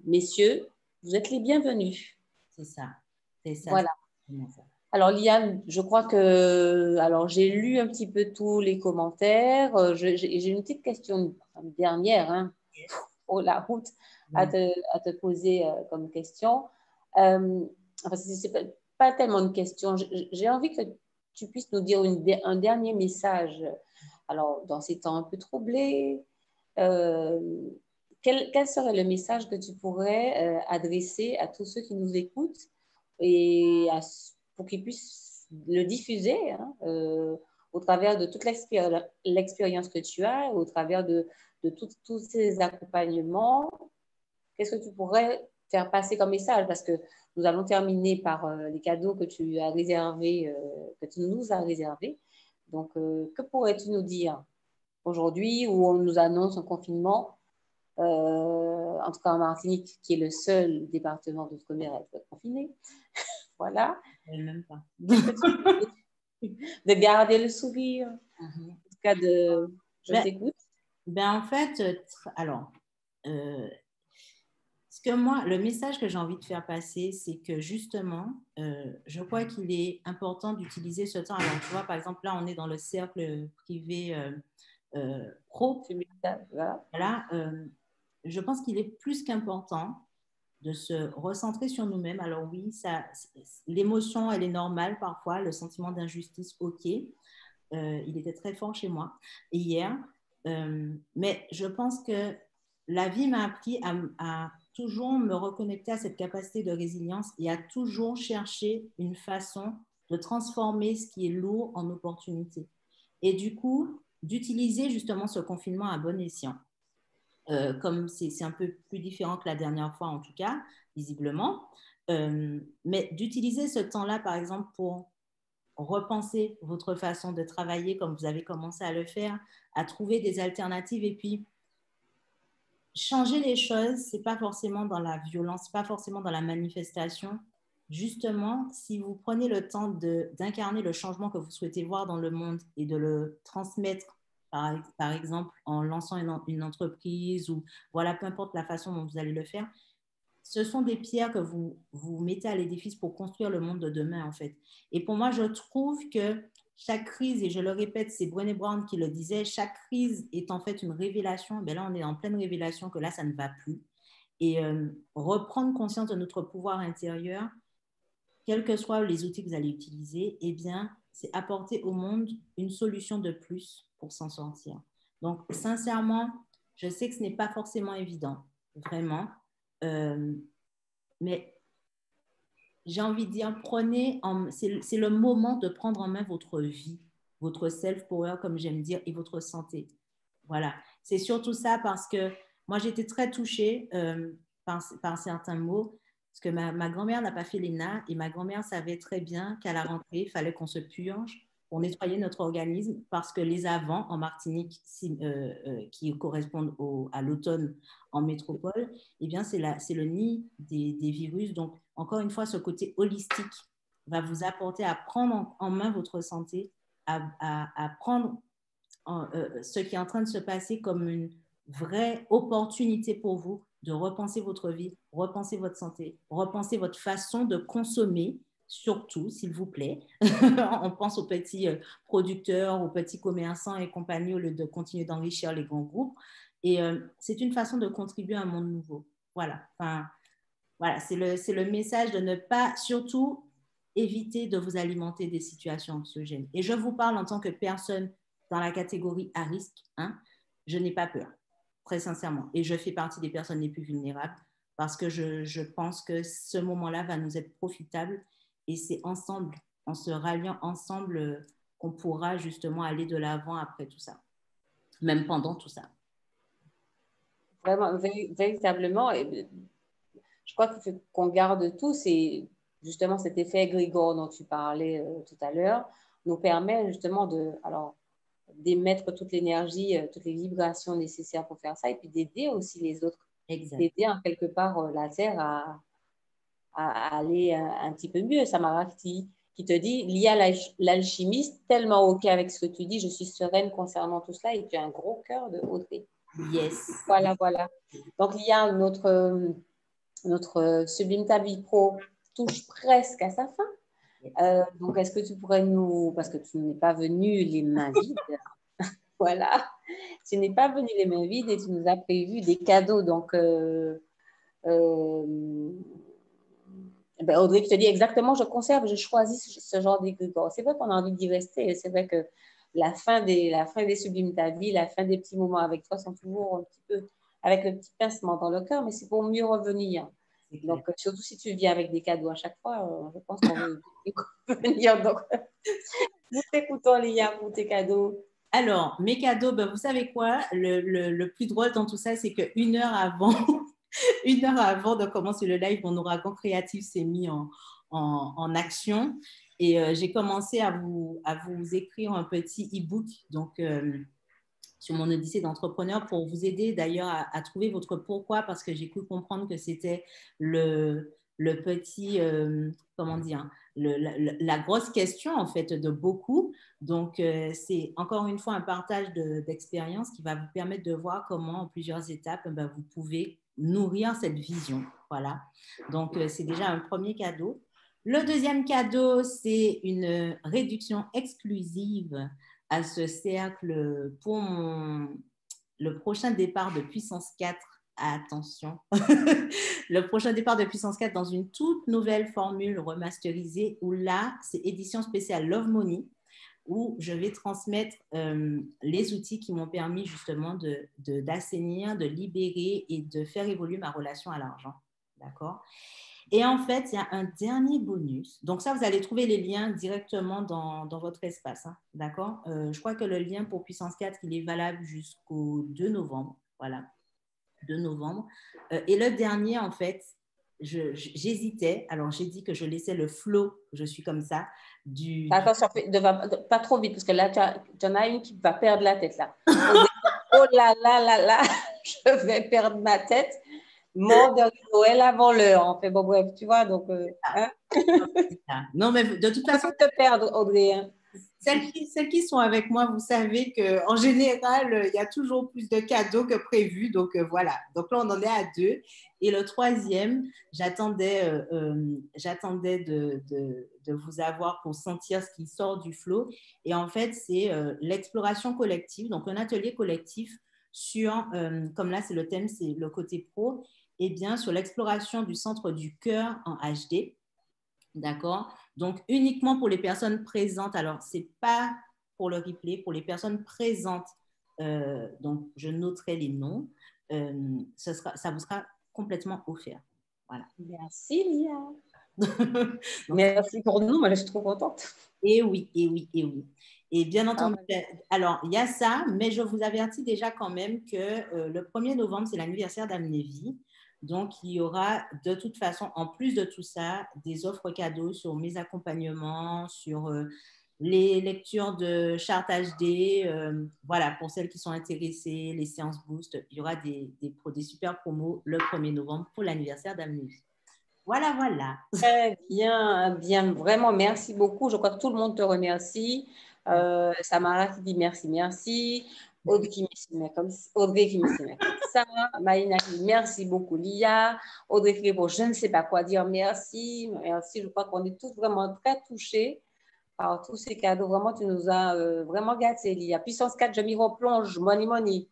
messieurs, vous êtes les bienvenus. C'est ça, c'est ça. Voilà. Alors, Liane, je crois que j'ai lu un petit peu tous les commentaires. J'ai une petite question, une dernière, hein, pour la route à te poser comme question. Enfin, c'est pas tellement une question. J'ai envie que tu puisses nous dire un dernier message. Alors, dans ces temps un peu troublés, quel serait le message que tu pourrais adresser à tous ceux qui nous écoutent et pour qu'ils puissent le diffuser au travers de toute l'expérience que tu as, au travers de tous ces accompagnements? Qu'est-ce que tu pourrais faire passer comme message? Parce que nous allons terminer par les cadeaux que tu as réservés, que tu nous as réservés. Donc, que pourrais-tu nous dire aujourd'hui où on nous annonce un confinement, en tout cas en Martinique, qui est le seul département d'outre-mer à être confiné? Voilà. Même pas. De garder le sourire. En tout cas, je t'écoute. En fait, alors, le message que j'ai envie de faire passer, c'est que justement, je crois qu'il est important d'utiliser ce temps. Alors, tu vois, par exemple, là, on est dans le cercle privé pro. Voilà. Je pense qu'il est plus qu'important de se recentrer sur nous-mêmes. Alors oui, l'émotion, elle est normale parfois, le sentiment d'injustice, ok. Il était très fort chez moi hier. Mais je pense que la vie m'a appris à toujours me reconnecter à cette capacité de résilience et à toujours chercher une façon de transformer ce qui est lourd en opportunité. Et du coup, d'utiliser justement ce confinement à bon escient. comme c'est un peu plus différent que la dernière fois en tout cas, visiblement. Mais d'utiliser ce temps-là, par exemple, pour repenser votre façon de travailler comme vous avez commencé à le faire, à trouver des alternatives et puis changer les choses, c'est pas forcément dans la violence, pas forcément dans la manifestation. Justement, si vous prenez le temps d'incarner le changement que vous souhaitez voir dans le monde et de le transmettre, par exemple, en lançant une entreprise ou voilà, peu importe la façon dont vous allez le faire, ce sont des pierres que vous mettez à l'édifice pour construire le monde de demain, en fait. Et pour moi, je trouve que chaque crise, et je le répète, c'est Brené Brown qui le disait, chaque crise est en fait une révélation. Ben là, on est en pleine révélation que là, ça ne va plus. Et reprendre conscience de notre pouvoir intérieur, quels que soient les outils que vous allez utiliser, eh bien, c'est apporter au monde une solution de plus pour s'en sortir. Donc, sincèrement, je sais que ce n'est pas forcément évident, vraiment. Euh, mais j'ai envie de dire, c'est le moment de prendre en main votre vie, votre self-power, comme j'aime dire, et votre santé. Voilà. C'est surtout ça parce que moi, j'étais très touchée par certains mots, parce que ma grand-mère n'a pas fait l'ENA et ma grand-mère savait très bien qu'à la rentrée, il fallait qu'on se purge pour nettoyer notre organisme parce que les avants en Martinique, qui correspondent à l'automne en métropole, eh bien, c'est le nid des virus. Donc, encore une fois, ce côté holistique va vous apporter à prendre en main votre santé, à prendre ce qui est en train de se passer comme une vraie opportunité pour vous de repenser votre vie, repenser votre santé, repenser votre façon de consommer, surtout, s'il vous plaît. On pense aux petits producteurs, aux petits commerçants et compagnie au lieu de continuer d'enrichir les grands groupes. Et c'est une façon de contribuer à un monde nouveau. Voilà. Enfin, voilà, c'est le message de ne pas, surtout, éviter de vous alimenter des situations anxiogènes. Et je vous parle en tant que personne dans la catégorie à risque. Hein, je n'ai pas peur, très sincèrement. Et je fais partie des personnes les plus vulnérables parce que je pense que ce moment-là va nous être profitable et c'est ensemble, en se ralliant ensemble, qu'on pourra justement aller de l'avant après tout ça, même pendant tout ça. Vraiment, véritablement, je crois qu'il faut qu'on garde tout, c'est justement cet effet Grigor dont tu parlais tout à l'heure, nous permet justement d'émettre toute l'énergie, toutes les vibrations nécessaires pour faire ça et puis d'aider aussi les autres, d'aider en quelque part la Terre à aller un petit peu mieux. Samara qui te dit, lié à l'alchimiste, tellement OK avec ce que tu dis, je suis sereine concernant tout cela et tu as un gros cœur de Audrey. Yes. Voilà, voilà. Donc, il y a notre Sublime Ta Vie Pro touche presque à sa fin. Donc, est-ce que tu pourrais parce que tu n'es pas venu les mains vides, voilà, tu n'es pas venu les mains vides et tu nous as prévu des cadeaux. Donc, Audrey, je te dis exactement, je conserve, je choisis ce genre d'égrégore. C'est vrai qu'on a envie d'y rester. C'est vrai que la fin des Sublimes Ta Vie, la fin des petits moments avec toi sont toujours un petit peu avec le petit pincement dans le cœur, mais c'est pour mieux revenir. Donc, surtout si tu viens avec des cadeaux à chaque fois, je pense qu'on veut venir. Donc, nous t'écoutons, Lia, pour tes cadeaux. Alors, mes cadeaux, ben, vous savez quoi? Le plus drôle dans tout ça, c'est qu'une heure avant, une heure avant de commencer le live, mon ouragan créatif s'est mis en action. Et j'ai commencé à vous écrire un petit e-book donc, sur mon odyssée d'entrepreneur pour vous aider d'ailleurs à trouver votre pourquoi, parce que j'ai cru comprendre que c'était le petit, comment dire, la grosse question en fait de beaucoup. Donc, c'est encore une fois un partage d'expérience qui va vous permettre de voir comment en plusieurs étapes, ben, vous pouvez nourrir cette vision. Voilà. Donc, c'est déjà un premier cadeau. Le deuxième cadeau, c'est une réduction exclusive à ce cercle pour le prochain départ de Puissance 4. Attention, le prochain départ de Puissance 4 dans une toute nouvelle formule remasterisée où là, c'est édition spéciale Love Money, où je vais transmettre les outils qui m'ont permis justement d'assainir, de libérer et de faire évoluer ma relation à l'argent. D'accord? Et en fait, il y a un dernier bonus. Donc ça, vous allez trouver les liens directement dans votre espace. Hein, d'accord? Je crois que le lien pour Puissance 4, il est valable jusqu'au 2 novembre. Voilà. de novembre. Et le dernier, en fait, j'hésitais. Alors, j'ai dit que je laissais le flow, je suis comme ça, Attention, pas trop vite, parce que là, tu en as une qui va perdre la tête, là. Oh là là là là, je vais perdre ma tête. Mort de Noël avant l'heure. En fait, bon, bref, tu vois, donc... hein? Non, mais de toute façon, te perdre, Audrey. Hein. Celles qui sont avec moi, vous savez qu'en général, il y a toujours plus de cadeaux que prévu. Donc, voilà. Donc là, on en est à 2. Et le troisième, j'attendais de vous avoir pour sentir ce qui sort du flot. Et en fait, c'est l'exploration collective. Donc, un atelier collectif sur, comme là, c'est le thème, c'est le côté pro, et bien sur l'exploration du centre du cœur en HD. D'accord? Donc, uniquement pour les personnes présentes. Alors, ce n'est pas pour le replay, pour les personnes présentes. Donc, je noterai les noms. Ça vous sera complètement offert. Voilà. Merci, Lia. Donc, merci pour nous. Moi, je suis trop contente. Et oui, et oui, et oui. Et bien entendu, alors, il y a ça, mais je vous avertis déjà quand même que le 1er novembre, c'est l'anniversaire d'Amnévie. Donc, il y aura de toute façon, en plus de tout ça, des offres cadeaux sur mes accompagnements, sur les lectures de charte HD. Voilà, pour celles qui sont intéressées, les séances boost, il y aura des super promos le 1er novembre pour l'anniversaire d'Amnévie. Voilà, voilà. Très bien, bien, vraiment, merci beaucoup. Je crois que tout le monde te remercie. Samara qui dit merci, merci. Audrey qui me met comme ça. Maïna qui dit merci beaucoup, Lia. Audrey qui dit, bon, je ne sais pas quoi dire, merci. Merci, je crois qu'on est tous vraiment très touchés par tous ces cadeaux. Vraiment, tu nous as vraiment gâtés, Lia. Puissance 4, je m'y replonge, money.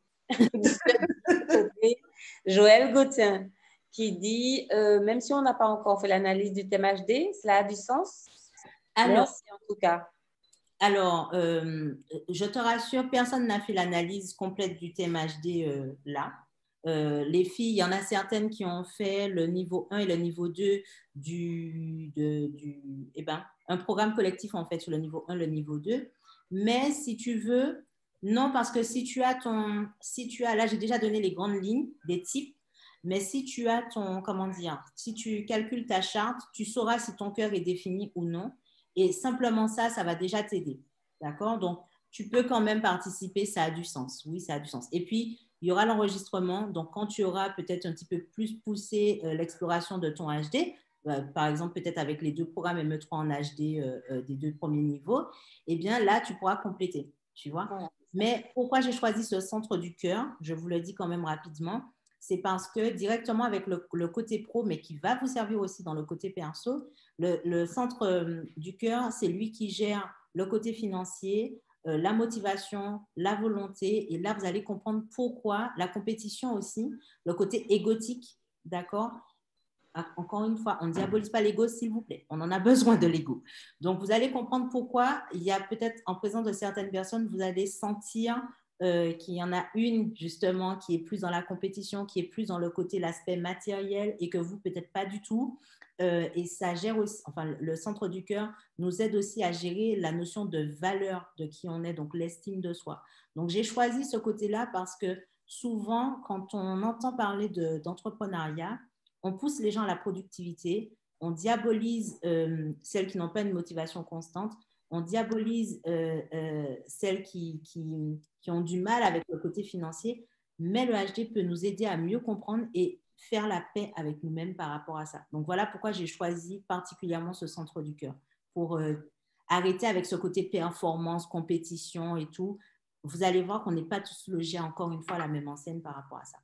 Joël Gauthier qui dit, même si on n'a pas encore fait l'analyse du thème HD, cela a du sens. Alors, merci en tout cas. Alors, je te rassure, personne n'a fait l'analyse complète du thème HD là. Les filles, il y en a certaines qui ont fait le niveau 1 et le niveau 2 un programme collectif en fait sur le niveau 1, le niveau 2. Mais si tu veux, non, parce que là, j'ai déjà donné les grandes lignes, des types, mais si tu as si tu calcules ta charte, tu sauras si ton cœur est défini ou non. Et simplement ça, ça va déjà t'aider. D'accord? Donc, tu peux quand même participer, ça a du sens. Oui, ça a du sens. Et puis, il y aura l'enregistrement. Donc, quand tu auras peut-être un petit peu plus poussé l'exploration de ton HD, par exemple, peut-être avec les 2 programmes ME3 en HD des 2 premiers niveaux, eh bien, là, tu pourras compléter. Tu vois? Ouais. Mais pourquoi j'ai choisi ce centre du cœur? Je vous le dis quand même rapidement. C'est parce que directement avec le côté pro, mais qui va vous servir aussi dans le côté perso, le centre du cœur, c'est lui qui gère le côté financier, la motivation, la volonté. Et là, vous allez comprendre pourquoi la compétition aussi, le côté égotique, d'accord? Encore une fois, on ne diabolise pas l'ego, s'il vous plaît. On en a besoin de l'ego. Donc, vous allez comprendre pourquoi il y a peut-être, en présence de certaines personnes, vous allez sentir qu'il y en a une, justement, qui est plus dans la compétition, qui est plus dans le côté, l'aspect matériel, et que vous, peut-être pas du tout. Et ça gère aussi, enfin, le centre du cœur nous aide aussi à gérer la notion de valeur de qui on est, donc l'estime de soi. Donc, j'ai choisi ce côté-là parce que souvent, quand on entend parler d'entrepreneuriat, on pousse les gens à la productivité, on diabolise celles qui n'ont pas une motivation constante, on diabolise celles qui ont du mal avec le côté financier, mais le HD peut nous aider à mieux comprendre et faire la paix avec nous-mêmes par rapport à ça. Donc voilà pourquoi j'ai choisi particulièrement ce centre du cœur, pour arrêter avec ce côté performance, compétition et tout. Vous allez voir qu'on n'est pas tous logés encore une fois à la même enseigne par rapport à ça.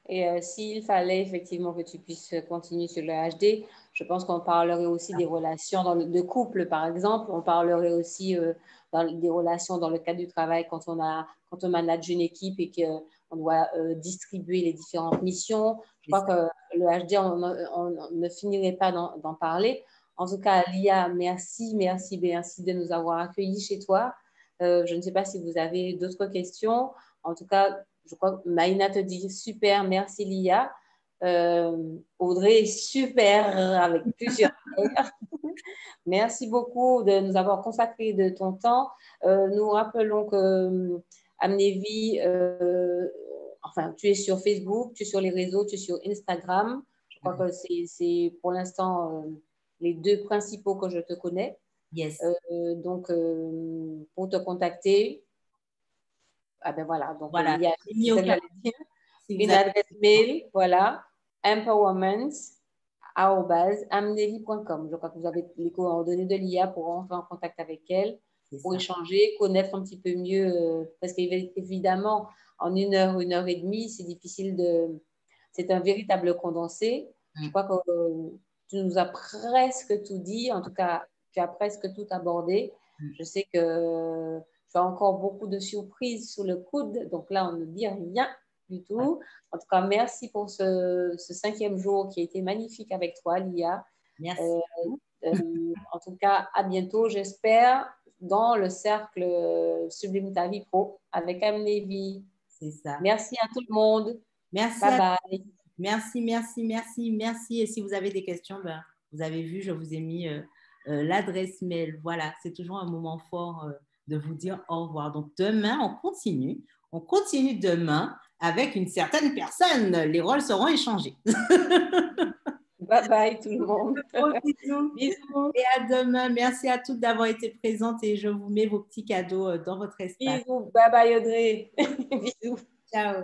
Et s'il fallait effectivement que tu puisses continuer sur le HD, je pense qu'on parlerait aussi des relations de couple, par exemple. On parlerait aussi des relations dans le cadre du travail quand on manage une équipe et qu'on doit distribuer les différentes missions. Je crois que le HD, on ne finirait pas d'en parler. En tout cas, Lia, merci de nous avoir accueillis chez toi. Je ne sais pas si vous avez d'autres questions. En tout cas, je crois que Maïna te dit super, merci Lia. Audrey, super, avec plusieurs R. Merci beaucoup de nous avoir consacré de ton temps. Nous rappelons que Amnévie enfin, tu es sur Facebook, tu es sur les réseaux, tu es sur Instagram. Je crois que c'est pour l'instant les deux principaux que je te connais. Yes. Donc, pour te contacter, ah ben voilà, donc Voilà. il y a Si une adresse mail, voilà, empowerment@amneli.com. Je crois que vous avez les coordonnées de Lia pour entrer en contact avec elle, pour échanger, connaître un petit peu mieux, parce qu'évidemment, en une heure et demie, c'est difficile de... C'est un véritable condensé. Je crois que tu nous as presque tout dit, en tout cas, tu as presque tout abordé. Je sais que tu as encore beaucoup de surprises sous le coude, donc là, on ne dit rien du tout. En tout cas, merci pour ce 5e jour qui a été magnifique avec toi, Lia. Merci. En tout cas, à bientôt, j'espère, dans le cercle Sublime ta vie pro avec Amnévi. C'est ça. Merci à tout le monde. Merci. Bye bye. Merci, merci, merci, merci. Et si vous avez des questions, ben, vous avez vu, je vous ai mis l'adresse mail. Voilà, c'est toujours un moment fort de vous dire au revoir. Donc, demain, on continue. On continue demain avec une certaine personne. Les rôles seront échangés. Bye bye tout le monde. Bisous. Bisous. Et à demain. Merci à toutes d'avoir été présentes et je vous mets vos petits cadeaux dans votre espace. Bisous. Bye bye Audrey. Bisous. Ciao.